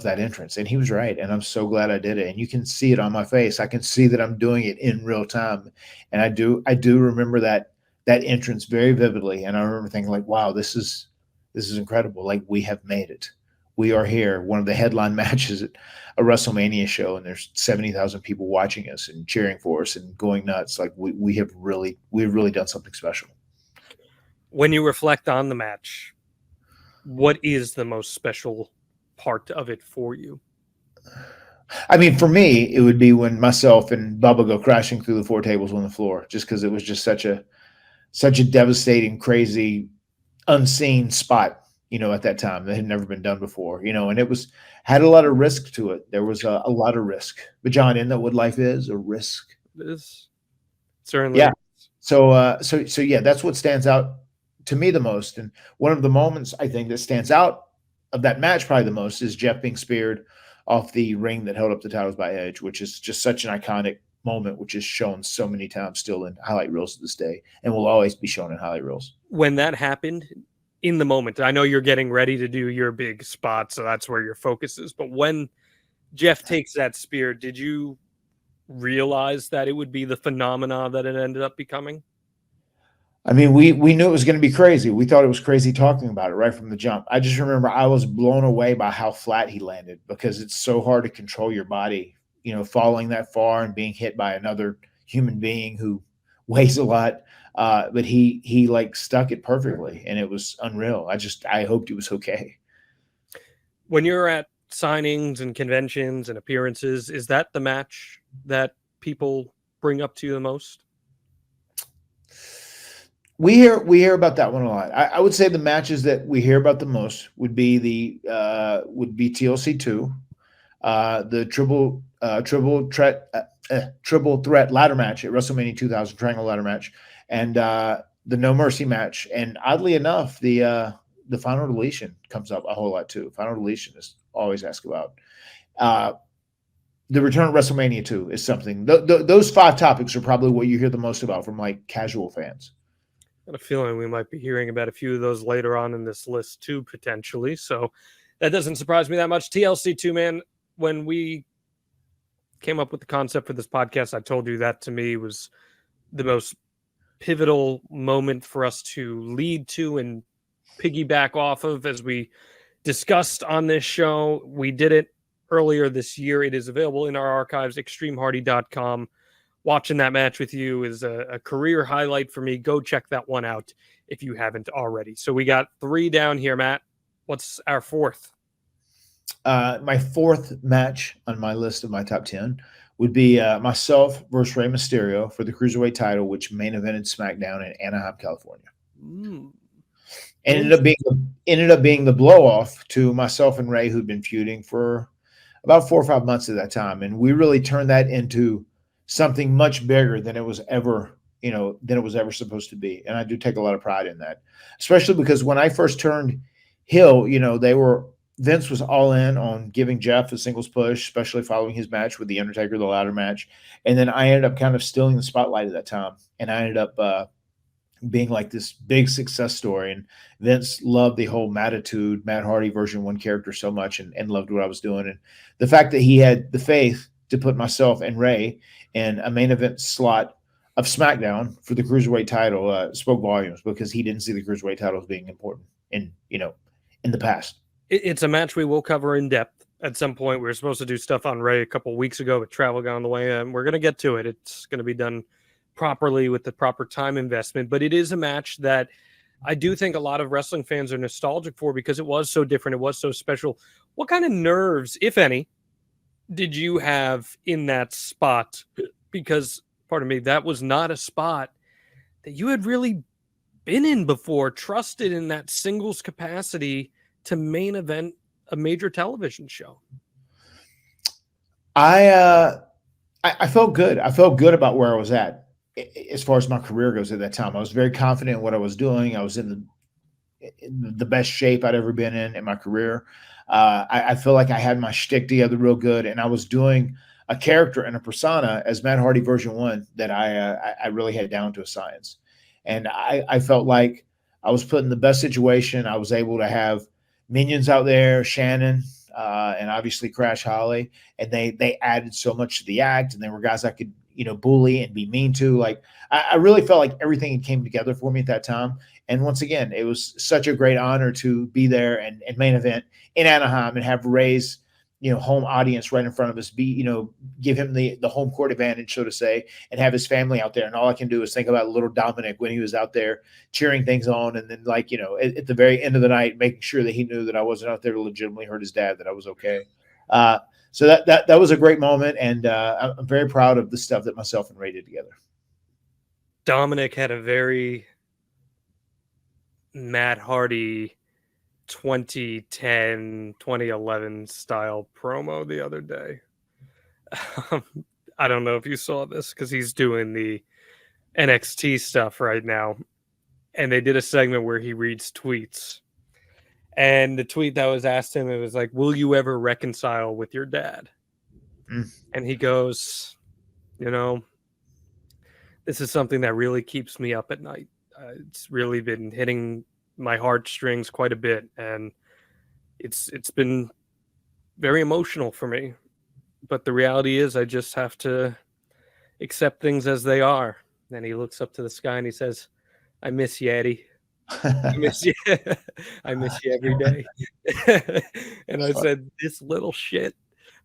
that entrance. And he was right. And I'm so glad I did it. And you can see it on my face. I can see that I'm doing it in real time. And I do remember that entrance very vividly. And I remember thinking like, wow, this is incredible. Like, we have made it. We are here. One of the headline matches at a WrestleMania show, and there's 70,000 people watching us and cheering for us and going nuts. Like we've really done something special. When you reflect on the match, what is the most special part of it for you? I mean, for me, it would be when myself and Bubba go crashing through the 4 tables on the floor, just because it was just such a devastating, crazy, unseen spot, at that time that had never been done before, and it had a lot of risk to it. There was a lot of risk, but John, isn't that what life is? A risk. It is. Certainly. Yeah. So yeah, that's what stands out to me the most. And one of the moments I think that stands out of that match probably the most is Jeff being speared off the ring that held up the titles by Edge, which is just such an iconic moment, which is shown so many times still in highlight reels to this day and will always be shown in highlight reels. When that happened in the moment, I know you're getting ready to do your big spot, so that's where your focus is. But when Jeff takes that spear, did you realize that it would be the phenomena that it ended up becoming? I mean, we knew it was going to be crazy. We thought it was crazy talking about it right from the jump. I just remember I was blown away by how flat he landed, because it's so hard to control your body, falling that far and being hit by another human being who weighs a lot. But he like stuck it perfectly, and it was unreal. I hoped he was okay. When you're at signings and conventions and appearances, is that the match that people bring up to you the most? We hear about that one a lot. I would say the matches that we hear about the most would be TLC 2, the triple triple threat ladder match at WrestleMania 2000, triangle ladder match, and the No Mercy match. And oddly enough, the final deletion comes up a whole lot too. Final deletion is always asked about. The return of WrestleMania 2 is something. Those 5 topics are probably what you hear the most about from like casual fans. I got a feeling we might be hearing about a few of those later on in this list too, potentially. So that doesn't surprise me that much. TLC 2, man, when we came up with the concept for this podcast, I told you that to me was the most pivotal moment for us to lead to and piggyback off of as we discussed on this show. We did it earlier this year. It is available in our archives, extremehardy.com. Watching that match with you is a career highlight for me. Go check that one out if you haven't already. So we got 3 down here, Matt. What's our 4th? My 4th match on my list of my top 10 would be myself versus Rey Mysterio for the Cruiserweight title, which main evented SmackDown in Anaheim, California. Ended up being the blow off to myself and Rey, who'd been feuding for about 4 or 5 months at that time, and we really turned that into something much bigger than it was ever supposed to be. And I do take a lot of pride in that, especially because when I first turned heel, Vince was all in on giving Jeff a singles push, especially following his match with The Undertaker, the ladder match. And then I ended up kind of stealing the spotlight at that time. And I ended up being like this big success story. And Vince loved the whole Mattitude, Matt Hardy version 1 character so much and loved what I was doing. And the fact that he had the faith to put myself and Rey in a main event slot of SmackDown for the Cruiserweight title spoke volumes, because he didn't see the Cruiserweight title as being important in the past. It's a match we will cover in depth at some point. We were supposed to do stuff on Rey a couple weeks ago, but travel got on the way, and we're going to get to it. It's going to be done properly with the proper time investment, but it is a match that I do think a lot of wrestling fans are nostalgic for because it was so different. It was so special. What kind of nerves, if any, did you have in that spot? Because, pardon me, that was not a spot that you had really been in before, trusted in that singles capacity to main event a major television show. I felt good. I felt good about where I was at as far as my career goes at that time. I was very confident in what I was doing. I was in the best shape I'd ever been in my career. I feel like I had my shtick together real good, and I was doing a character and a persona as Matt Hardy version 1 that I really had down to a science. And I felt like I was put in the best situation. I was able to have minions out there, Shannon, and obviously Crash Holly, and they added so much to the act, and they were guys I could bully and be mean to. Like I really felt like everything came together for me at that time. And once again, it was such a great honor to be there and main event in Anaheim and have Ray's home audience right in front of us, give him the home court advantage, so to say, and have his family out there. And all I can do is think about little Dominic when he was out there cheering things on. And then at the very end of the night, making sure that he knew that I wasn't out there to legitimately hurt his dad, that I was okay. So that was a great moment. And I'm very proud of the stuff that myself and Ray did together. Dominic had a very Matt Hardy 2010, 2011 style promo the other day. I don't know if you saw this because he's doing the NXT stuff right now. And they did a segment where he reads tweets. And the tweet that was asked him, it was like, will you ever reconcile with your dad? And he goes, this is something that really keeps me up at night. It's really been hitting my heartstrings quite a bit, and it's been very emotional for me. But the reality is I just have to accept things as they are. Then he looks up to the sky and he says, I miss you, Eddie. I miss you. I miss you every day. And I said, this little shit.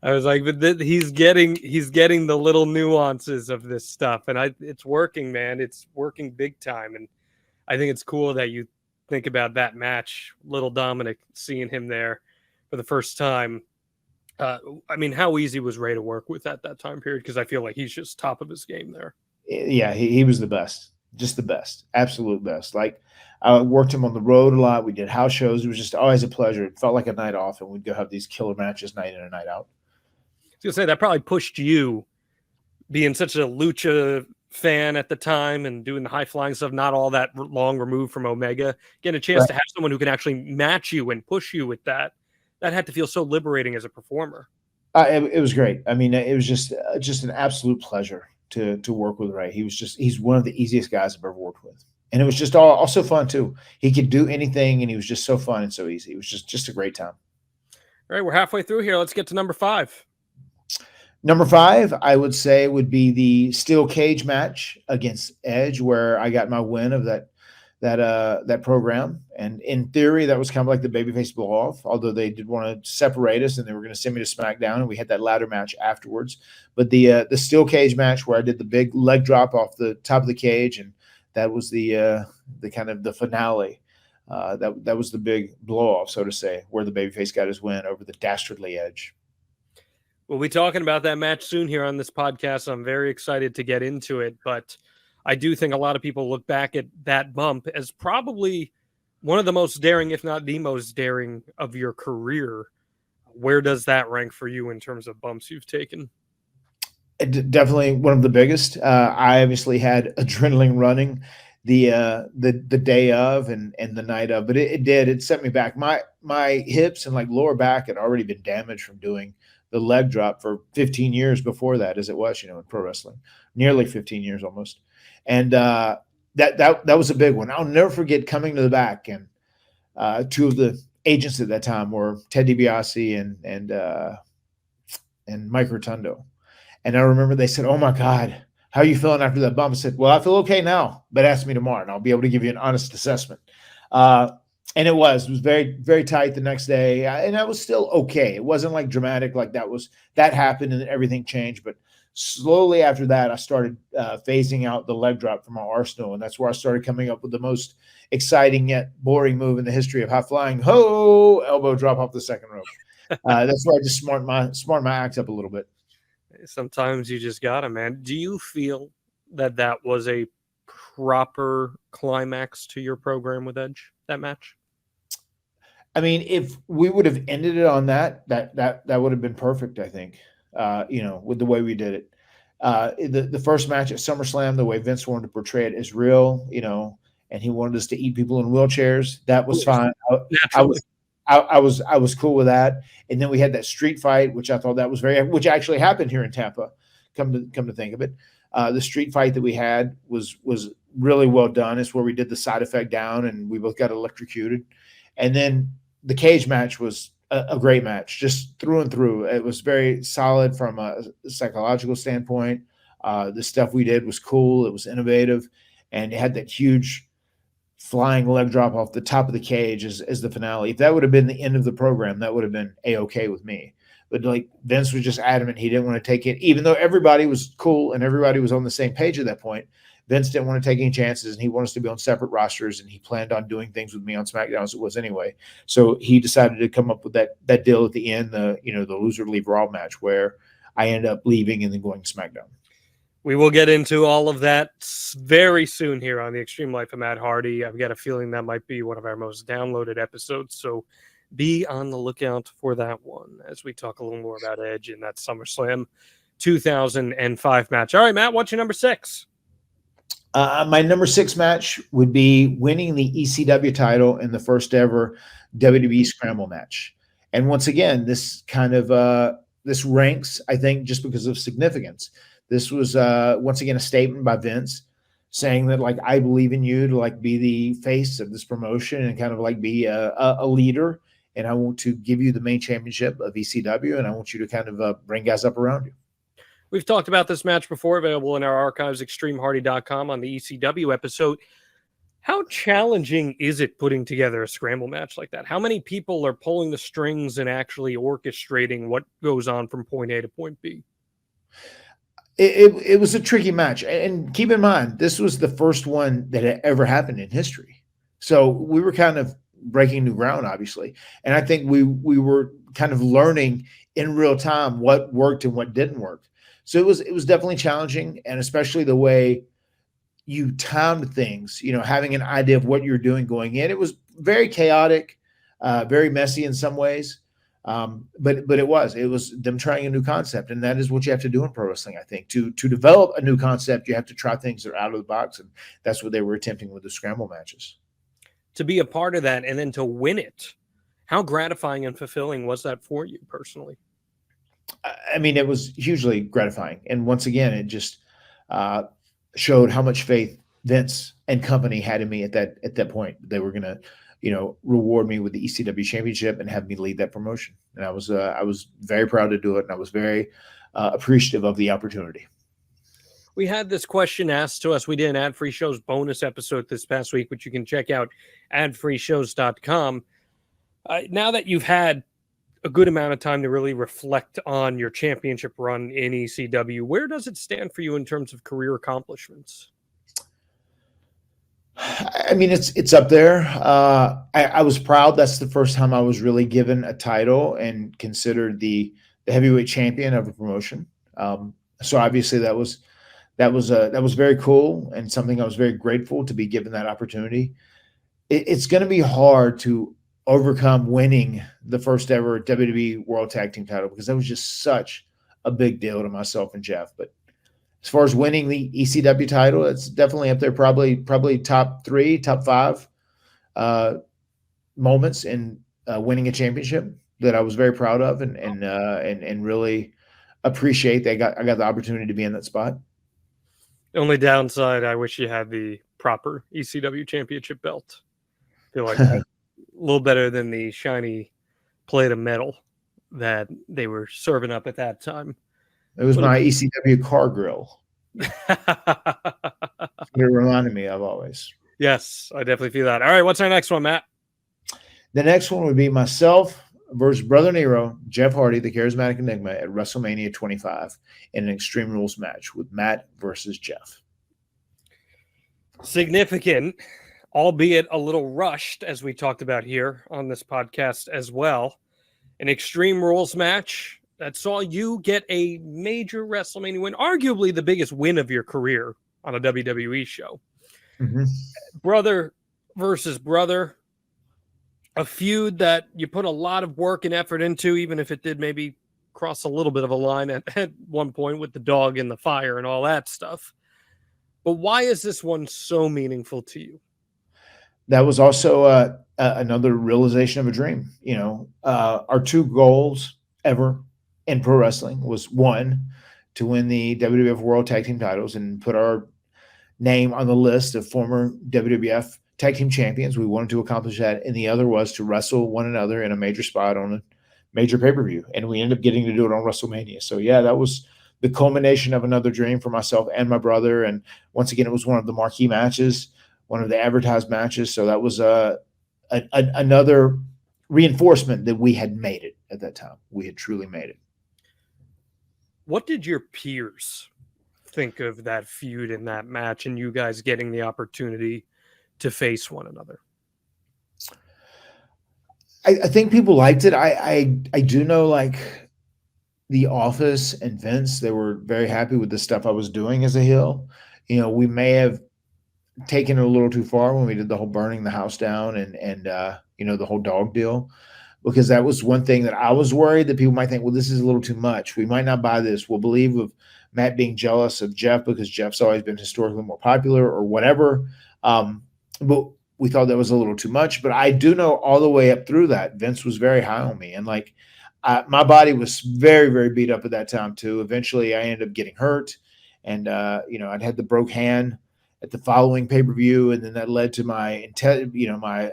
I was like, but he's getting the little nuances of this stuff, and it's working, man. It's working big time. And I think it's cool that you think about that match, little Dominic, seeing him there for the first time. How easy was Ray to work with at that time period? Because I feel like he's just top of his game there. Yeah, he was the best. Just the best. Absolute best. Like, I worked him on the road a lot. We did house shows. It was just always a pleasure. It felt like a night off, and we'd go have these killer matches night in and night out. I was gonna say that probably pushed you, being such a lucha fan at the time and doing the high flying stuff, not all that long removed from Omega, getting a chance to have someone who can actually match you and push you with that. That had to feel so liberating as a performer. It was great. I mean, it was just an absolute pleasure to work with Ray. He's one of the easiest guys I've ever worked with. And it was just also fun too. He could do anything, and he was just so fun and so easy. It was just a great time. All right, we're halfway through here. Let's get to number 5. Number 5, I would say, would be the steel cage match against Edge, where I got my win of that program. And in theory, that was kind of like the babyface blow off, although they did want to separate us and they were going to send me to SmackDown, and we had that ladder match afterwards. But the steel cage match where I did the big leg drop off the top of the cage, and that was the kind of the finale. That was the big blow off, so to say, where the babyface got his win over the dastardly Edge. We'll be talking about that match soon here on this podcast. I'm very excited to get into it, but I do think a lot of people look back at that bump as probably one of the most daring, if not the most daring, of your career. Where does that rank for you in terms of bumps you've taken? Definitely one of the biggest. I obviously had adrenaline running the day of and the night of, but it set me back. My hips and like lower back had already been damaged from doing the leg drop for 15 years before that, as it was, in pro wrestling, nearly 15 years almost. And that was a big one. I'll never forget coming to the back, and two of the agents at that time were Ted DiBiase and Mike Rotundo. And I remember they said, "Oh my God, how are you feeling after that bump?" I said, "Well, I feel okay now, but ask me tomorrow and I'll be able to give you an honest assessment." And it was very, very tight the next day. And I was still okay. It wasn't like dramatic, like that happened and then everything changed. But slowly after that, I started phasing out the leg drop from my arsenal. And that's where I started coming up with the most exciting yet boring move in the history of high flying. Ho! Elbow drop off the second rope. That's where I just smart my act up a little bit. Sometimes you just got to, man. Do you feel that was a proper climax to your program with Edge, that match? I mean, if we would have ended it on that would have been perfect, I think, with the way we did it. The first match at SummerSlam, the way Vince wanted to portray it is real, and he wanted us to eat people in wheelchairs. That was fine. I was cool with that. And then we had that street fight, which I thought that was which actually happened here in Tampa. Come to think of it, the street fight that we had was really well done. It's where we did the side effect down, and we both got electrocuted. And then the cage match was a great match, just through and through. It was very solid from a psychological standpoint. The stuff we did was cool. It was innovative, and it had that huge flying leg drop off the top of the cage as the finale. If that would have been the end of the program, that would have been A-okay with me. But like Vince was just adamant he didn't want to take it, even though everybody was cool and everybody was on the same page at that point. Vince didn't want to take any chances, and he wanted us to be on separate rosters, and he planned on doing things with me on SmackDown as it was anyway. So he decided to come up with that deal at the end, the loser leave Raw match, where I ended up leaving and then going to SmackDown. We will get into all of that very soon here on the Extreme Life of Matt Hardy. I've got a feeling that might be one of our most downloaded episodes, so be on the lookout for that one as we talk a little more about Edge in that SummerSlam 2005 match. All right, Matt, what's your number 6? My number 6 match would be winning the ECW title in the first ever WWE Scramble match. And once again, this kind of this ranks, I think, just because of significance. This was once again a statement by Vince saying that, like, I believe in you to like be the face of this promotion and kind of like be a leader. And I want to give you the main championship of ECW, and I want you to kind of bring guys up around you. We've talked about this match before, available in our archives, extremehardy.com, on the ECW episode. How challenging is it putting together a scramble match like that? How many people are pulling the strings and actually orchestrating what goes on from point A to point B? It was a tricky match. And keep in mind, this was the first one that had ever happened in history. So we were kind of breaking new ground, obviously. And I think we were kind of learning in real time what worked and what didn't work. So it was definitely challenging, and especially the way you timed things, having an idea of what you're doing going in. It was very chaotic, very messy in some ways. But it was them trying a new concept, and that is what you have to do in pro wrestling. I think to develop a new concept, you have to try things that are out of the box, and that's what they were attempting with the scramble matches. To be a part of that and then to win it, how gratifying and fulfilling was that for you personally? I mean, it was hugely gratifying, and once again, it just showed how much faith Vince and company had in me at that point. They were going to, reward me with the ECW championship and have me lead that promotion. And I was very proud to do it. And I was very appreciative of the opportunity. We had this question asked to us. We did an Ad-Free Shows bonus episode this past week, which you can check out adfreeshows.com. Now that you've had a good amount of time to really reflect on your championship run in ECW, where does it stand for you in terms of career accomplishments? I mean, it's up there. I was proud. That's the first time I was really given a title and considered the heavyweight champion of a promotion. So obviously that was very cool and something I was very grateful to be given that opportunity. It's going to be hard to overcome winning the first ever WWE World Tag Team title because that was just such a big deal to myself and Jeff. But as far as winning the ECW title, it's definitely up there, probably top 3, top 5 moments in winning a championship that I was very proud of and really appreciate that I got the opportunity to be in that spot. The only downside, I wish you had the proper ECW championship belt. I feel like that's a little better than the shiny plate of metal that they were serving up at that time. It was my ECW car grill. It reminded me of always. Yes, I definitely feel that. All right, what's our next one, Matt? The next one would be myself versus Brother Nero, Jeff Hardy, the Charismatic Enigma, at WrestleMania 25 in an Extreme Rules match with Matt versus Jeff. Significant, albeit a little rushed, as we talked about here on this podcast as well. An Extreme Rules match that saw you get a major WrestleMania win, arguably the biggest win of your career on a WWE show. Mm-hmm. Brother versus brother, a feud that you put a lot of work and effort into, even if it did maybe cross a little bit of a line at one point with the dog in the fire and all that stuff. But why is this one so meaningful to you? That was also another realization of a dream. Our 2 goals ever in pro wrestling was, 1, to win the WWF World Tag Team titles and put our name on the list of former WWF Tag Team champions. We wanted to accomplish that. And the other was to wrestle one another in a major spot on a major pay-per-view. And we ended up getting to do it on WrestleMania. So yeah, that was the culmination of another dream for myself and my brother. And once again, it was one of the marquee matches, one of the advertised matches. So that was another reinforcement that we had made it at that time. We had truly made it. What did your peers think of that feud in that match and you guys getting the opportunity to face one another? I think people liked it. I do know, like, The Office and Vince, they were very happy with the stuff I was doing as a heel. We may have taken it a little too far when we did the whole burning the house down and the whole dog deal, because that was one thing that I was worried that people might think, well, this is a little too much. We might not buy this. We'll believe of Matt being jealous of Jeff because Jeff's always been historically more popular or whatever. But we thought that was a little too much. But I do know all the way up through that, Vince was very high on me. And my body was very, very beat up at that time too. Eventually I ended up getting hurt and, I'd had the broke hand at the following pay-per-view. And then that led to my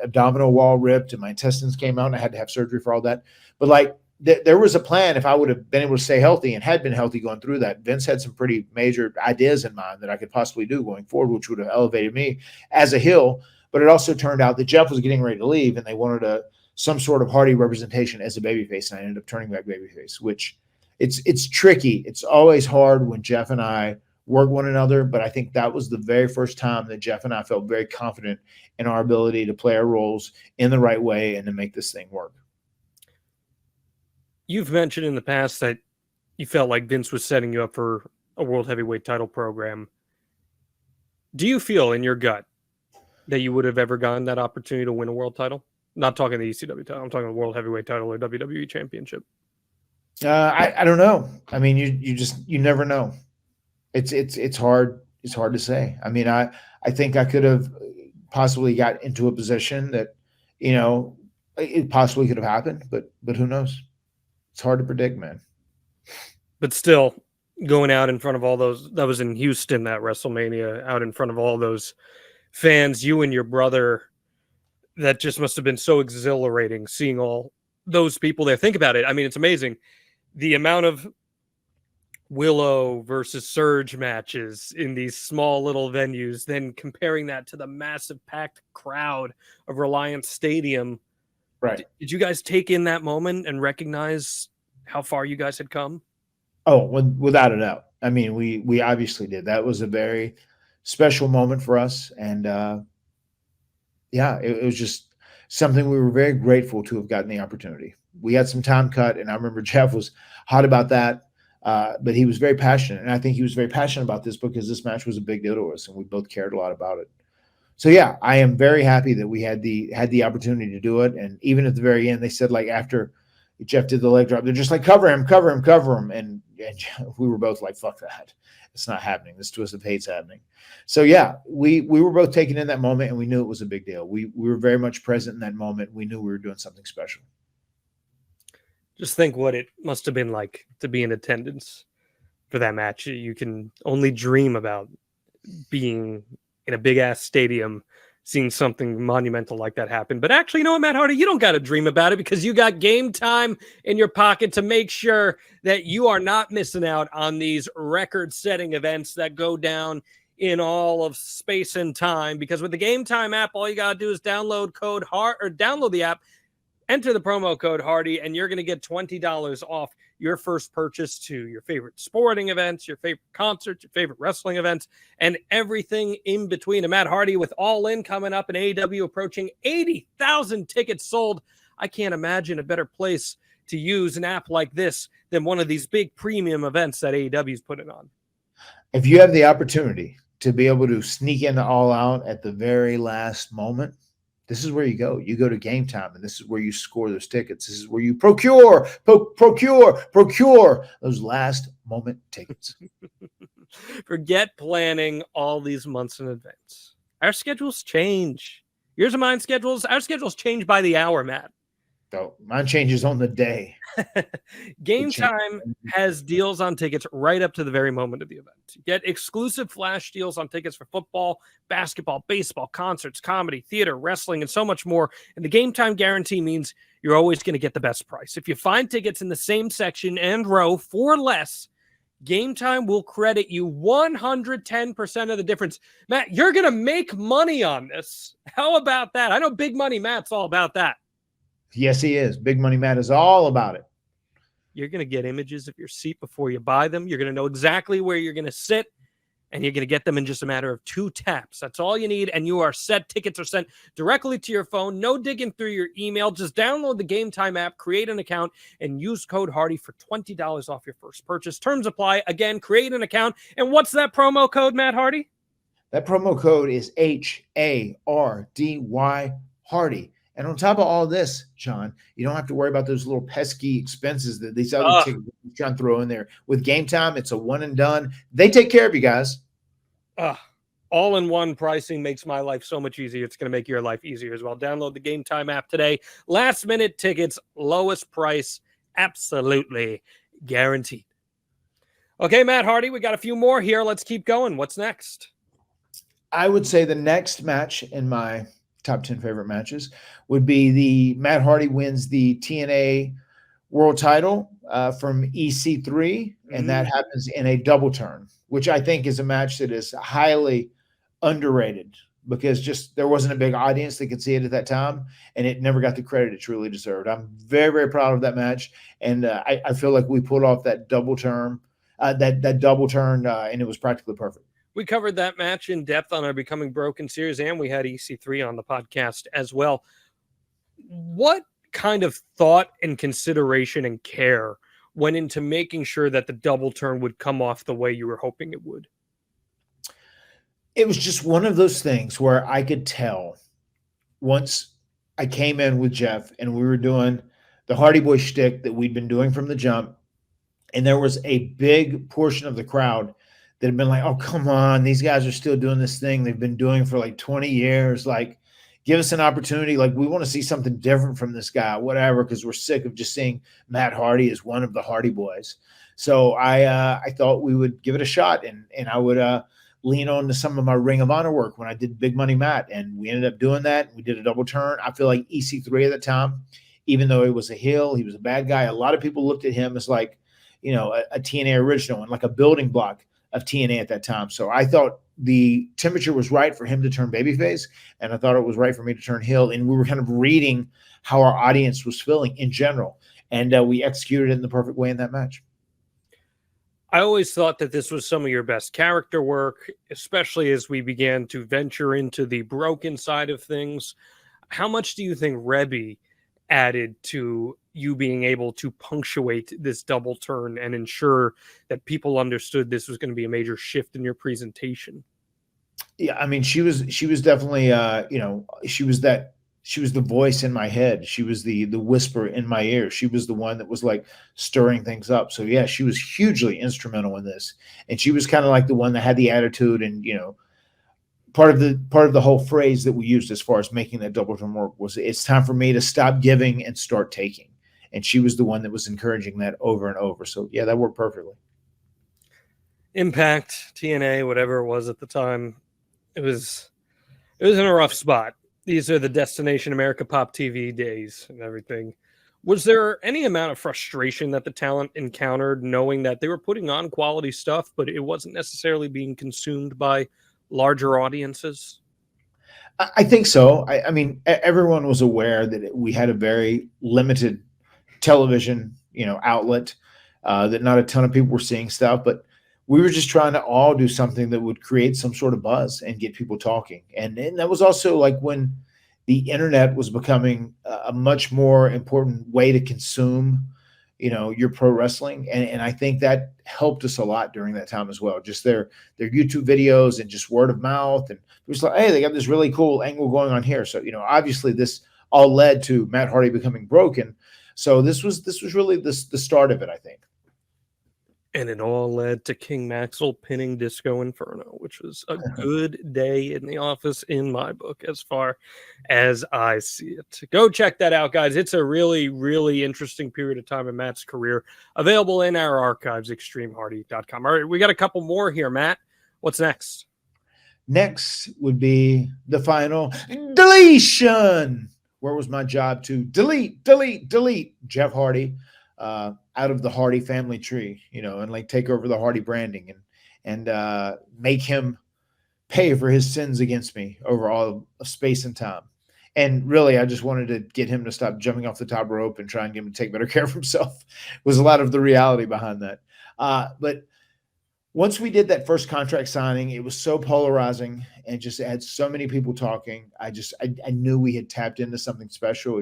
abdominal wall ripped and my intestines came out and I had to have surgery for all that. But there was a plan. If I would have been able to stay healthy and had been healthy going through that, Vince had some pretty major ideas in mind that I could possibly do going forward, which would have elevated me as a heel. But it also turned out that Jeff was getting ready to leave and they wanted some sort of Hardy representation as a babyface. And I ended up turning back babyface, which it's tricky. It's always hard when Jeff and I work one another. But I think that was the very first time that Jeff and I felt very confident in our ability to play our roles in the right way and to make this thing work. You've mentioned in the past that you felt like Vince was setting you up for a world heavyweight title program. Do you feel in your gut that you would have ever gotten that opportunity to win a world title? Not talking the ECW title. I'm talking the World Heavyweight title or WWE Championship. I don't know. I mean, you never know. It's hard. It's hard to say. I mean, I think I could have possibly got into a position that, it possibly could have happened, but who knows? It's hard to predict, man. But still, going out in front of all those, that was in Houston, that WrestleMania, out in front of all those fans, you and your brother, that just must have been so exhilarating seeing all those people there. Think about it. I mean, it's amazing. The amount of Willow versus Surge matches in these small little venues, then comparing that to the massive packed crowd of Reliance Stadium. Right. Did you guys take in that moment and recognize how far you guys had come? Oh, without a doubt. I mean, we obviously did. That was a very special moment for us. And it was just something we were very grateful to have gotten the opportunity. We had some time cut, and I remember Jeff was hot about that. But he was very passionate. And I think he was very passionate about this because this match was a big deal to us, and we both cared a lot about it. So yeah, I am very happy that we had the opportunity to do it. And even at the very end, they said, like, after Jeff did the leg drop, they're just like, cover him. And we were both like, fuck that. It's not happening. This twist of fate's happening. So yeah, we were both taken in that moment, and we knew it was a big deal. We were very much present in that moment. We knew we were doing something special. Just think what it must have been like to be in attendance for that match. You can only dream about being in a big ass stadium, seeing something monumental like that happen. But actually, you know what, Matt Hardy, you don't got to dream about it because you got Game Time in your pocket to make sure that you are not missing out on these record-setting events that go down in all of space and time. Because with the Game Time app, all you got to do is download the app, enter the promo code Hardy, and you're going to get $20 off your first purchase to your favorite sporting events, your favorite concerts, your favorite wrestling events, and everything in between. And Matt Hardy with All In coming up in AEW, approaching 80,000 tickets sold. I can't imagine a better place to use an app like this than one of these big premium events that AEW is putting on. If you have the opportunity to be able to sneak into All Out at the very last moment, this is where you go. You go to Game Time, and this is where you score those tickets. This is where you procure those last moment tickets. Forget planning all these months in advance. Our schedules change. Yours and mine schedules. Our schedules change by the hour, Matt. So mine changes on the day. Game Time has deals on tickets right up to the very moment of the event. Get exclusive flash deals on tickets for football, basketball, baseball, concerts, comedy, theater, wrestling, and so much more. And the Game Time guarantee means you're always going to get the best price. If you find tickets in the same section and row for less, Game Time will credit you 110% of the difference. Matt, you're going to make money on this. How about that? I know Big Money Matt's all about that. Yes, he is. Big Money Matt is all about it. You're going to get images of your seat before you buy them. You're going to know exactly where you're going to sit, and you're going to get them in just a matter of 2 taps. That's all you need, and you are set. Tickets are sent directly to your phone. No digging through your email. Just download the Game Time app, create an account, and use code Hardy for $20 off your first purchase. Terms apply. Again, create an account. And what's that promo code, Matt Hardy? That promo code is HARDY, Hardy. And on top of all this, John, you don't have to worry about those little pesky expenses that these other tickets trying to throw in there. With Game Time, it's a one and done. They take care of you guys. All-in-one pricing makes my life so much easier. It's going to make your life easier as well. Download the Game Time app today. Last-minute tickets, lowest price, absolutely guaranteed. Okay, Matt Hardy, we got a few more here. Let's keep going. What's next? I would say the next match in my top 10 favorite matches would be the Matt Hardy wins the TNA world title from EC3, and that happens in a double turn, which I think is a match that is highly underrated because just there wasn't a big audience that could see it at that time, and it never got the credit it truly deserved. I'm very, very proud of that match, and I feel like we pulled off that double turn, and it was practically perfect. We covered that match in depth on our Becoming Broken series, and we had EC3 on the podcast as well. What kind of thought and consideration and care went into making sure that the double turn would come off the way you were hoping it would? It was just one of those things where I could tell once I came in with Jeff and we were doing the Hardy Boy shtick that we'd been doing from the jump. And there was a big portion of the crowd that had been like, oh, come on, these guys are still doing this thing they've been doing for like 20 years. Like, give us an opportunity. Like, we want to see something different from this guy, whatever, because we're sick of just seeing Matt Hardy as one of the Hardy Boys. So I thought we would give it a shot, and I would lean on to some of my Ring of Honor work when I did Big Money Matt, and we ended up doing that. We did a double turn. I feel like EC3 at the time, even though he was a heel, he was a bad guy. A lot of people looked at him as like, you know, a TNA original and like a building block of TNA at that time. So I thought the temperature was right for him to turn babyface, and I thought it was right for me to turn heel. And we were kind of reading how our audience was feeling in general, and we executed it in the perfect way in that match. I always thought that this was some of your best character work, especially as we began to venture into the broken side of things. How much do you think Rebby added to you being able to punctuate this double turn and ensure that people understood this was going to be a major shift in your presentation? Yeah, I mean, she was definitely, you know, she was the voice in my head. She was the whisper in my ear. She was the one that was like stirring things up. So yeah, she was hugely instrumental in this. And she was kind of like the one that had the attitude, and, you know, part of the whole phrase that we used as far as making that double turn work was, it's time for me to stop giving and start taking. And she was the one that was encouraging that over and over. So yeah, that worked perfectly. Impact, TNA, whatever it was at the time, it was in a rough spot. These are the Destination America Pop TV days and everything. Was there any amount of frustration that the talent encountered knowing that they were putting on quality stuff, but it wasn't necessarily being consumed by larger audiences? I think so. I mean, everyone was aware that we had a very limited television, you know, outlet, that not a ton of people were seeing stuff, but we were just trying to all do something that would create some sort of buzz and get people talking. And that was also like when the internet was becoming a much more important way to consume, you know, your pro wrestling. And I think that helped us a lot during that time as well. Just their YouTube videos and just word of mouth. And it was like, hey, they got this really cool angle going on here. So, you know, obviously this all led to Matt Hardy becoming broken. So this was really the start of it, I think. And it all led to King Maxwell pinning Disco Inferno, which was a good day in the office in my book, as far as I see it. Go check that out, guys. It's a really, really interesting period of time in Matt's career. Available in our archives, extremehardy.com. All right, we got a couple more here, Matt. What's next? Next would be the final deletion. Where was my job to delete Jeff Hardy out of the Hardy family tree, you know, and like take over the Hardy branding and make him pay for his sins against me over all of space and time. And really, I just wanted to get him to stop jumping off the top rope and try and get him to take better care of himself. Was a lot of the reality behind that. But once we did that first contract signing, it was so polarizing and just had so many people talking. I knew we had tapped into something special.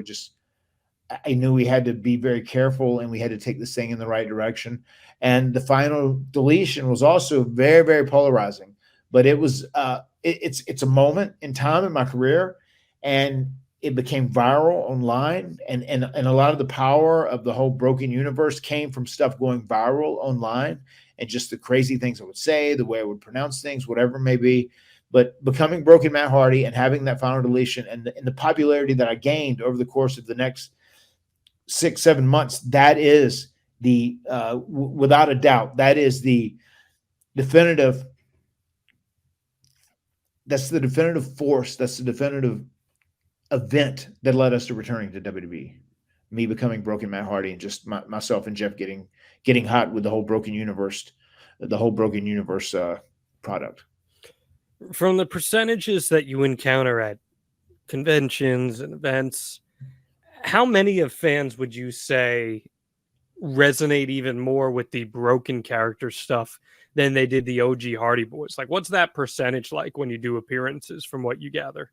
I knew we had to be very careful and we had to take this thing in the right direction. And the final deletion was also very, very polarizing, but it was, it's a moment in time in my career, and it became viral online. And a lot of the power of the whole broken universe came from stuff going viral online and just the crazy things I would say, the way I would pronounce things, whatever it may be. But becoming Broken Matt Hardy and having that final deletion and the popularity that I gained over the course of the next 6-7 months, that is the without a doubt, that is the definitive. That's the definitive force. That's the definitive event that led us to returning to WWE. Me becoming Broken Matt Hardy, and just myself and Jeff getting hot with the whole Broken Universe, product. From the percentages that you encounter at conventions and events, how many of fans would you say resonate even more with the broken character stuff than they did the OG Hardy Boys? Like, what's that percentage like when you do appearances, from what you gather?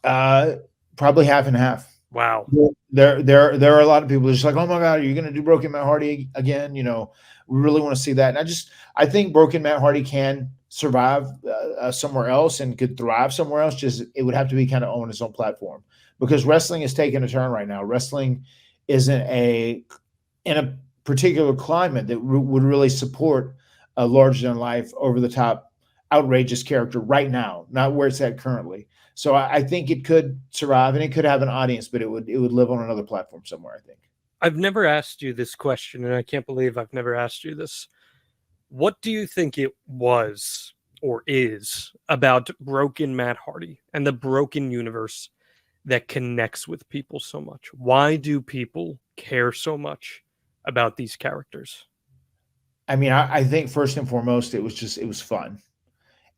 Probably half and half. Wow. There are a lot of people just like, oh my God, are you going to do Broken Matt Hardy again? You know, we really want to see that. And I think Broken Matt Hardy can survive somewhere else and could thrive somewhere else. Just, it would have to be kind of on its own platform. because wrestling is taking a turn right now. Wrestling isn't in a particular climate that would really support a larger than life, over the top, outrageous character right now, not where it's at currently. So I think it could survive and it could have an audience, but it would live on another platform somewhere, I think. I've never asked you this question, and I can't believe I've never asked you this. What do you think it was or is about Broken Matt Hardy and the Broken universe that connects with people so much? Why do people care so much about these characters? I mean, I think first and foremost, it was fun.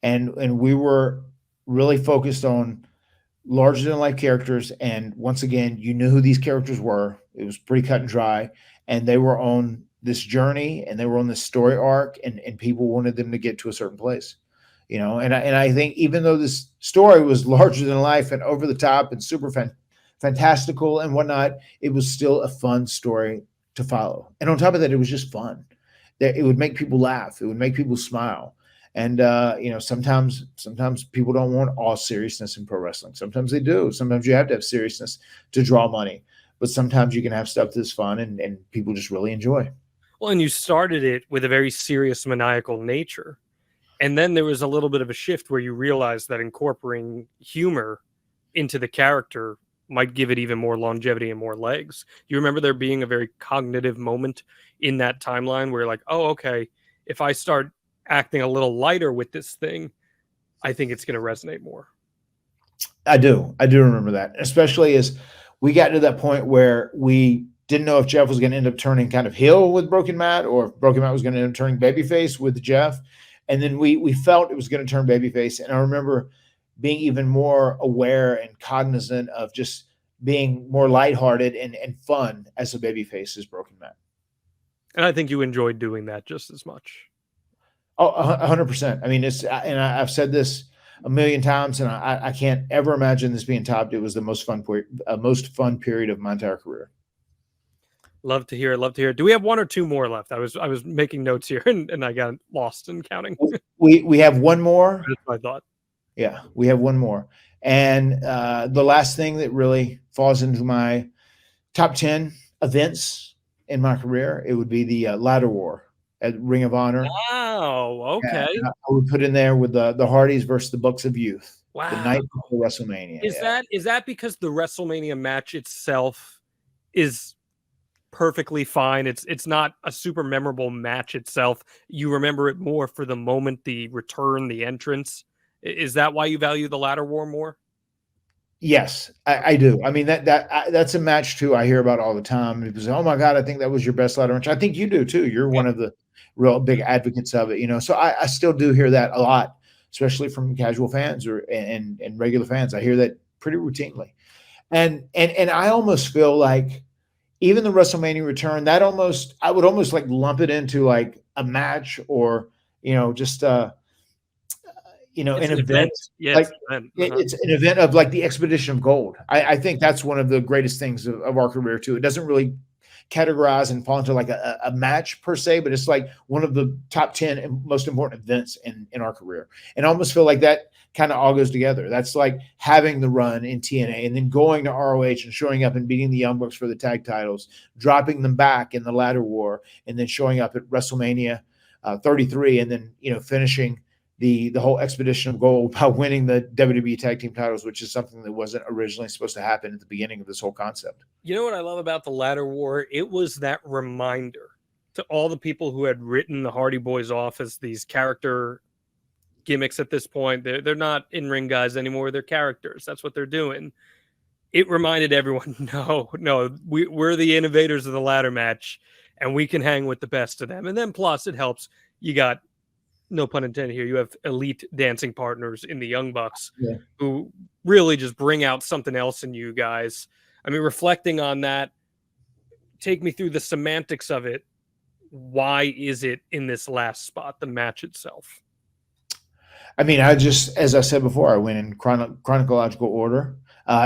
And we were really focused on larger than life characters. And once again, you knew who these characters were. It was pretty cut and dry. And they were on this journey and they were on this story arc, and people wanted them to get to a certain place. And I think even though this story was larger than life and over the top and super fantastical and whatnot, it was still a fun story to follow. And on top of that, it was just fun. It would make people laugh. It would make people smile. And sometimes people don't want all seriousness in pro wrestling. Sometimes they do. Sometimes you have to have seriousness to draw money. But sometimes you can have stuff that's fun and people just really enjoy. Well, and you started it with a very serious, maniacal nature. And then there was a little bit of a shift where you realized that incorporating humor into the character might give it even more longevity and more legs. You remember there being a very cognitive moment in that timeline where you're like, oh, okay, if I start acting a little lighter with this thing, I think it's going to resonate more. I do remember that, especially as we got to that point where we didn't know if Jeff was going to end up turning kind of heel with Broken Matt, or if Broken Matt was going to end up turning babyface with Jeff. And then we felt it was going to turn babyface. And I remember being even more aware and cognizant of just being more lighthearted and fun as a babyface as Broken Matt. And I think you enjoyed doing that just as much. Oh, 100%. I mean, I've said this a million times, and I can't ever imagine this being topped. It was the most fun period of my entire career. Love to hear it. Love to hear it. Do we have one or two more left? I was making notes here and I got lost in counting. We have one more. That's what I thought. Yeah, we have one more. And the last thing that really falls into my top 10 events in my career, it would be the ladder war at Ring of Honor. Wow. Okay. And I would put in there with the Hardys versus the Bucks of Youth. Wow. The night before WrestleMania. Is that because the WrestleMania match itself is perfectly fine? It's not a super memorable match itself. You remember it more for the moment, the return, the entrance. Is that why you value the ladder war more? Yes, I do. I mean, that's a match too I hear about all the time. People say, "Oh my God, I think that was your best ladder match." I think you do too. You're one of the real big advocates of it, So I still do hear that a lot, especially from casual fans and regular fans. I hear that pretty routinely, and I almost feel like even the WrestleMania return, I would almost like lump it into like a match, or just an event. Yes, like, it's an event of like the Expedition of Gold. I think that's one of the greatest things of our career too. It doesn't really categorize and fall into like a match per se, but it's like one of the top 10 and most important events in our career. And I almost feel like that kind of all goes together. That's like having the run in TNA and then going to ROH and showing up and beating the Young Bucks for the tag titles, dropping them back in the ladder war, and then showing up at WrestleMania 33, and then finishing the whole Expedition of Gold by winning the WWE Tag Team titles, which is something that wasn't originally supposed to happen at the beginning of this whole concept. You know what I love about the ladder war? It was that reminder to all the people who had written the Hardy Boys off as these character gimmicks at this point. They're not in-ring guys anymore. They're characters. That's what they're doing. It reminded everyone, no, we're the innovators of the ladder match, and we can hang with the best of them. And then plus it helps. You got, no pun intended here, you have elite dancing partners in the Young Bucks who really just bring out something else in you guys. I mean, reflecting on that, take me through the semantics of it. Why is it in this last spot, the match itself? I mean, as I said before, I went in chronological order.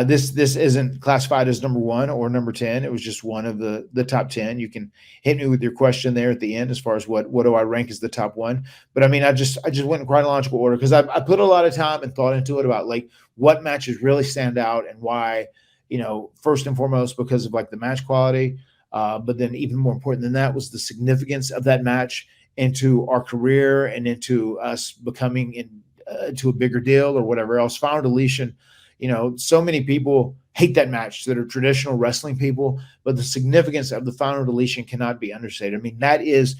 This isn't classified as number 1 or number 10. It was just one of the top 10. You can hit me with your question there at the end as far as what do I rank as the top 1. But I mean, I just went in chronological order because I put a lot of time and thought into it about like what matches really stand out and why first and foremost because of like the match quality. But then even more important than that was the significance of that match into our career and into us becoming into a bigger deal or whatever else. Final deletion, so many people hate that match that are traditional wrestling people, but the significance of the final deletion cannot be understated. I mean, that is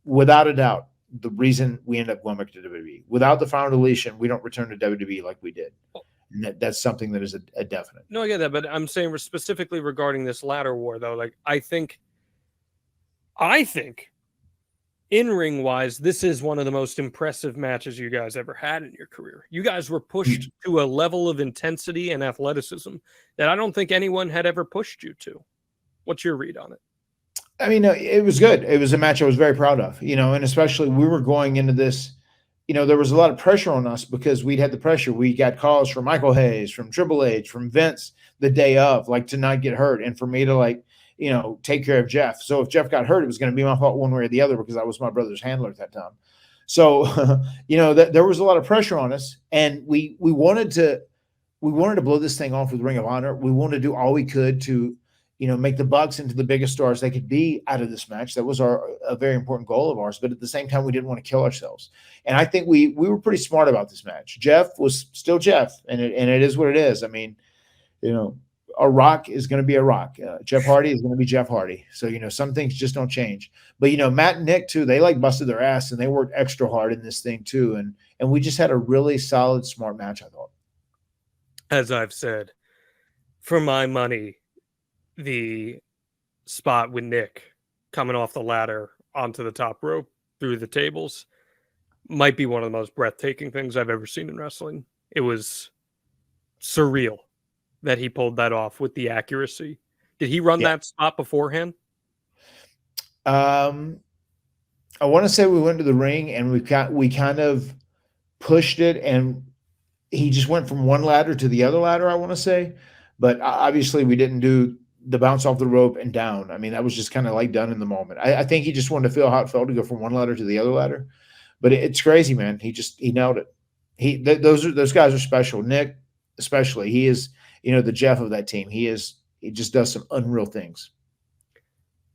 without a doubt the reason we end up going back to WWE. Without the final deletion, we don't return to WWE like we did. And that's something that is a definite. No, I get that, but I'm saying specifically regarding this ladder war, though. Like, I think in-ring wise, this is one of the most impressive matches you guys ever had in your career. You guys were pushed to a level of intensity and athleticism that I don't think anyone had ever pushed you to. What's your read on it? I mean, it was good. It was a match I was very proud of, and especially we were going into this, there was a lot of pressure on us because we'd had the pressure. We got calls from Michael Hayes, from Triple H, from Vince the day of, like, to not get hurt and for me to, like, take care of Jeff. So if Jeff got hurt, it was going to be my fault one way or the other because I was my brother's handler at that time. So, there was a lot of pressure on us, and we wanted to blow this thing off with Ring of Honor. We wanted to do all we could to, make the Bucks into the biggest stars they could be out of this match. That was a very important goal of ours. But at the same time, we didn't want to kill ourselves. And I think we were pretty smart about this match. Jeff was still Jeff, and it is what it is. I mean, a Rock is going to be a Rock. Jeff Hardy is going to be Jeff Hardy. So, some things just don't change. But, Matt and Nick, too, they like busted their ass and they worked extra hard in this thing, too. And we just had a really solid, smart match, I thought. As I've said, for my money, the spot with Nick coming off the ladder onto the top rope through the tables might be one of the most breathtaking things I've ever seen in wrestling. It was surreal that he pulled that off with the accuracy. Did he run that spot beforehand? I want to say we went to the ring and we kind of pushed it, and he just went from one ladder to the other ladder, I want to say. But obviously we didn't do the bounce off the rope and down. I mean, that was just kind of like done in the moment. I think he just wanted to feel how it felt to go from one ladder to the other ladder. But it's crazy, man. He nailed it. Those guys are special. Nick, especially, he is, the Jeff of that team. He just does some unreal things.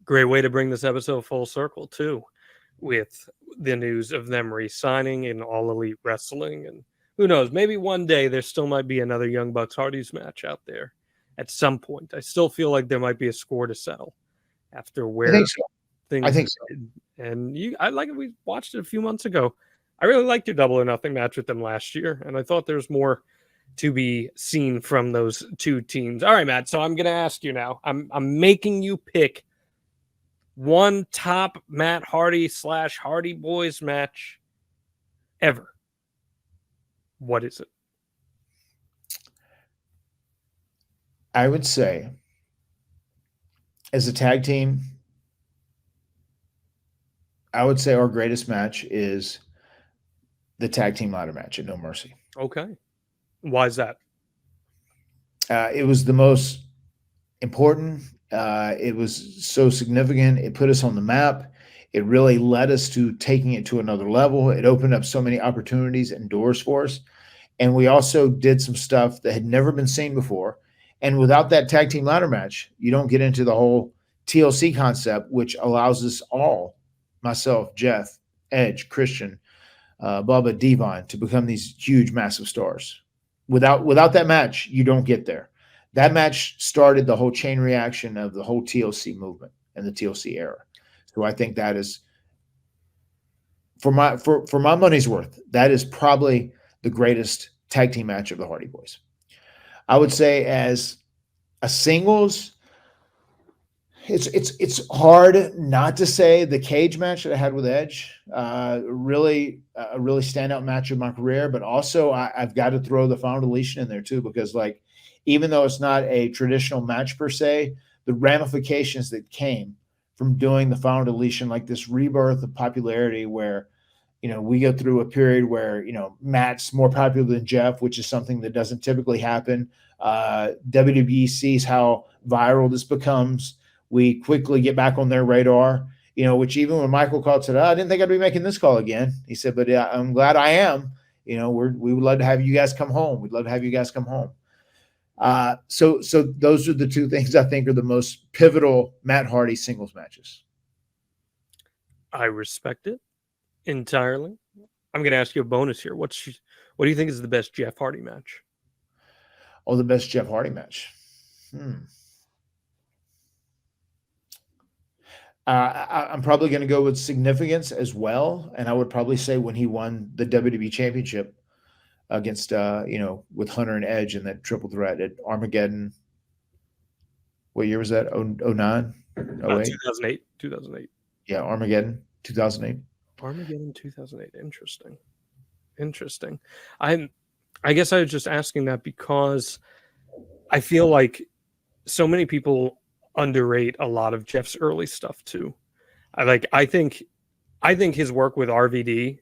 Great way to bring this episode full circle, too, with the news of them re-signing in All Elite Wrestling. And who knows, maybe one day there still might be another Young Bucks Hardys match out there at some point. I still feel like there might be a score to settle after where things. I think so. And I like it. We watched it a few months ago. I really liked your Double or Nothing match with them last year, and I thought there's more to be seen from those two teams. All right, Matt. So I'm going to ask you now. I'm making you pick one top Matt Hardy / Hardy Boys match ever. What is it? I would say, as a tag team, I would say our greatest match is the tag team ladder match at No Mercy. Okay. Why is that? It was the most important. It was so significant. It put us on the map. It really led us to taking it to another level. It opened up so many opportunities and doors for us. And we also did some stuff that had never been seen before. And without that tag team ladder match, you don't get into the whole TLC concept, which allows us all, myself, Jeff, Edge, Christian, Bubba, Devon, to become these huge, massive stars. Without that match, you don't get there. That match started the whole chain reaction of the whole TLC movement and the TLC era. So I think that is, for my money's worth, that is probably the greatest tag team match of the Hardy Boys. I would say as a singles, it's hard not to say the cage match that I had with Edge, really a really standout match of my career. But also I've got to throw the final deletion in there too, because like, even though it's not a traditional match per se, the ramifications that came from doing the final deletion, like this rebirth of popularity where, we go through a period where, Matt's more popular than Jeff, which is something that doesn't typically happen. WWE sees how viral this becomes. We quickly get back on their radar, which even when Michael called, said, I didn't think I'd be making this call again. He said, but I'm glad I am. We would love to have you guys come home. We'd love to have you guys come home. So those are the two things I think are the most pivotal Matt Hardy singles matches. I respect it entirely. I'm going to ask you a bonus here. What do you think is the best Jeff Hardy match? Oh, the best Jeff Hardy match. I'm probably going to go with significance as well, and I would probably say when he won the WWE Championship against with Hunter and Edge in that triple threat at Armageddon. What year was that? 09? 08? 2008. Yeah, Armageddon 2008. Armageddon 2008. Interesting. I guess I was just asking that because I feel like so many people underrate a lot of Jeff's early stuff too. I think his work with RVD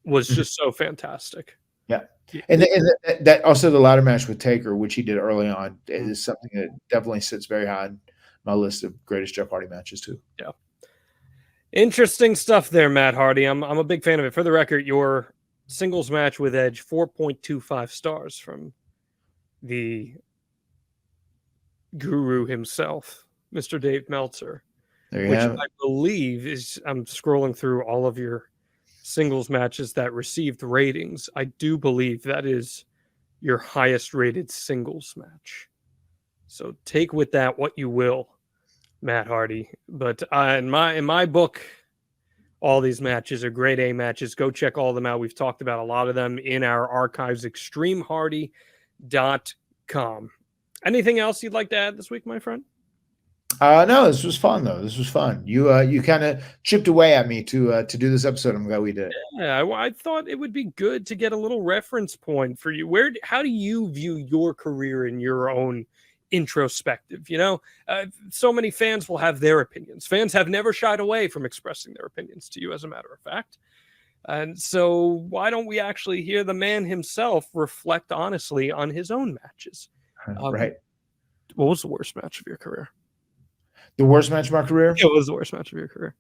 was just so fantastic. Yeah. And that also the ladder match with Taker, which he did early on, is something that definitely sits very high on my list of greatest Jeff Hardy matches too. Yeah. Interesting stuff there, Matt Hardy. I'm a big fan of it. For the record, your singles match with Edge, 4.25 stars from the guru himself, Mr. Dave Meltzer. There you which have it. I believe is, I'm scrolling through all of your singles matches that received ratings. I do believe that is your highest rated singles match. So take with that what you will, Matt Hardy. But in my book, all these matches are grade A matches. Go check all of them out. We've talked about a lot of them in our archives, extremehardy.com. Anything else you'd like to add this week, my friend? No, this was fun though. This was fun. You kind of chipped away at me to do this episode. I'm glad we did. Yeah, I thought it would be good to get a little reference point for you. How do you view your career in your own introspective? So many fans will have their opinions. Fans have never shied away from expressing their opinions to you, as a matter of fact. And so why don't we actually hear the man himself reflect honestly on his own matches? Right. What was the worst match of your career? The worst match of my career? It was the worst match of your career.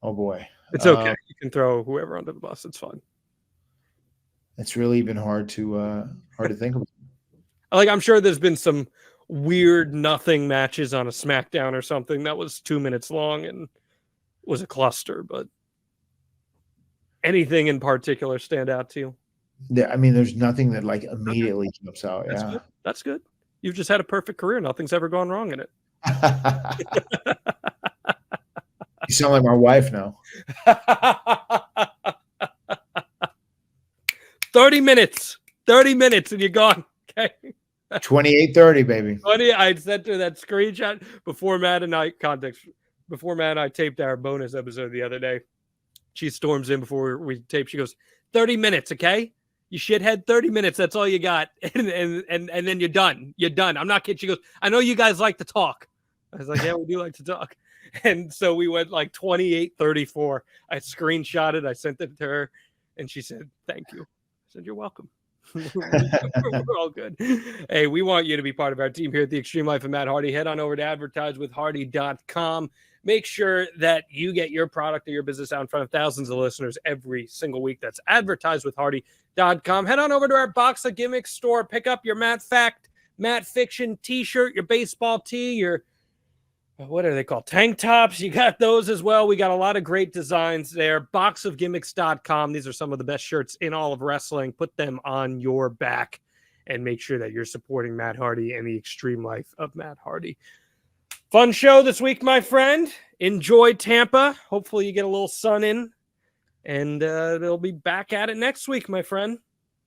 Oh boy. It's okay. You can throw whoever under the bus. It's fun. It's really even hard to think about. I'm sure there's been some weird nothing matches on a SmackDown or something that was 2 minutes long and was a cluster, but anything in particular stand out to you? Yeah, I mean, there's nothing that immediately jumps out. That's yeah. good. That's good. You've just had a perfect career. Nothing's ever gone wrong in it. You sound like my wife now. 30 minutes and you're gone. Okay. 28:30, baby. Funny, I sent her that screenshot before Matt and I taped our bonus episode the other day. She storms in before we tape. She goes, 30 minutes, okay? You shithead, 30 minutes. That's all you got. And then you're done. You're done. I'm not kidding. She goes, I know you guys like to talk. I was like, yeah, we do like to talk. And so we went 28:34. I screenshotted. I sent it to her. And she said, thank you. I said, you're welcome. We're all good. Hey, we want you to be part of our team here at the Extreme Life of Matt Hardy. Head on over to advertisewithhardy.com. Make sure that you get your product or your business out in front of thousands of listeners every single week. That's advertisewithhardy.com. Head on over to our Box of Gimmicks store. Pick up your Matt Fact, Matt Fiction t-shirt, your baseball tee, your, what are they called? Tank tops. You got those as well. We got a lot of great designs there. Boxofgimmicks.com. These are some of the best shirts in all of wrestling. Put them on your back and make sure that you're supporting Matt Hardy and the Extreme Life of Matt Hardy. Fun show this week, my friend. Enjoy Tampa. Hopefully you get a little sun in. And they'll be back at it next week, my friend.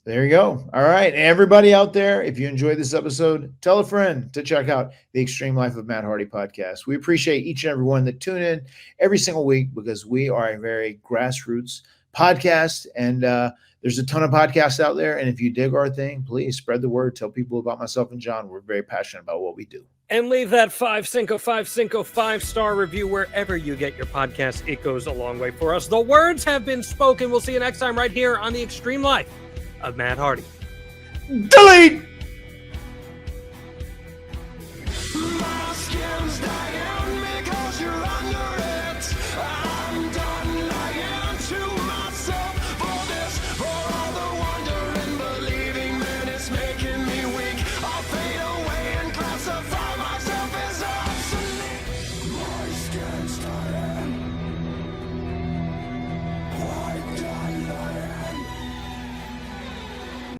There you go. All right. Everybody out there, if you enjoyed this episode, tell a friend to check out the Extreme Life of Matt Hardy podcast. We appreciate each and every one that tune in every single week because we are a very grassroots podcast. And there's a ton of podcasts out there. And if you dig our thing, please spread the word. Tell people about myself and John. We're very passionate about what we do. And leave that 5-star review wherever you get your podcast. It goes a long way for us. The words have been spoken. We'll see you next time right here on the Extreme Life of Matt Hardy. Delete!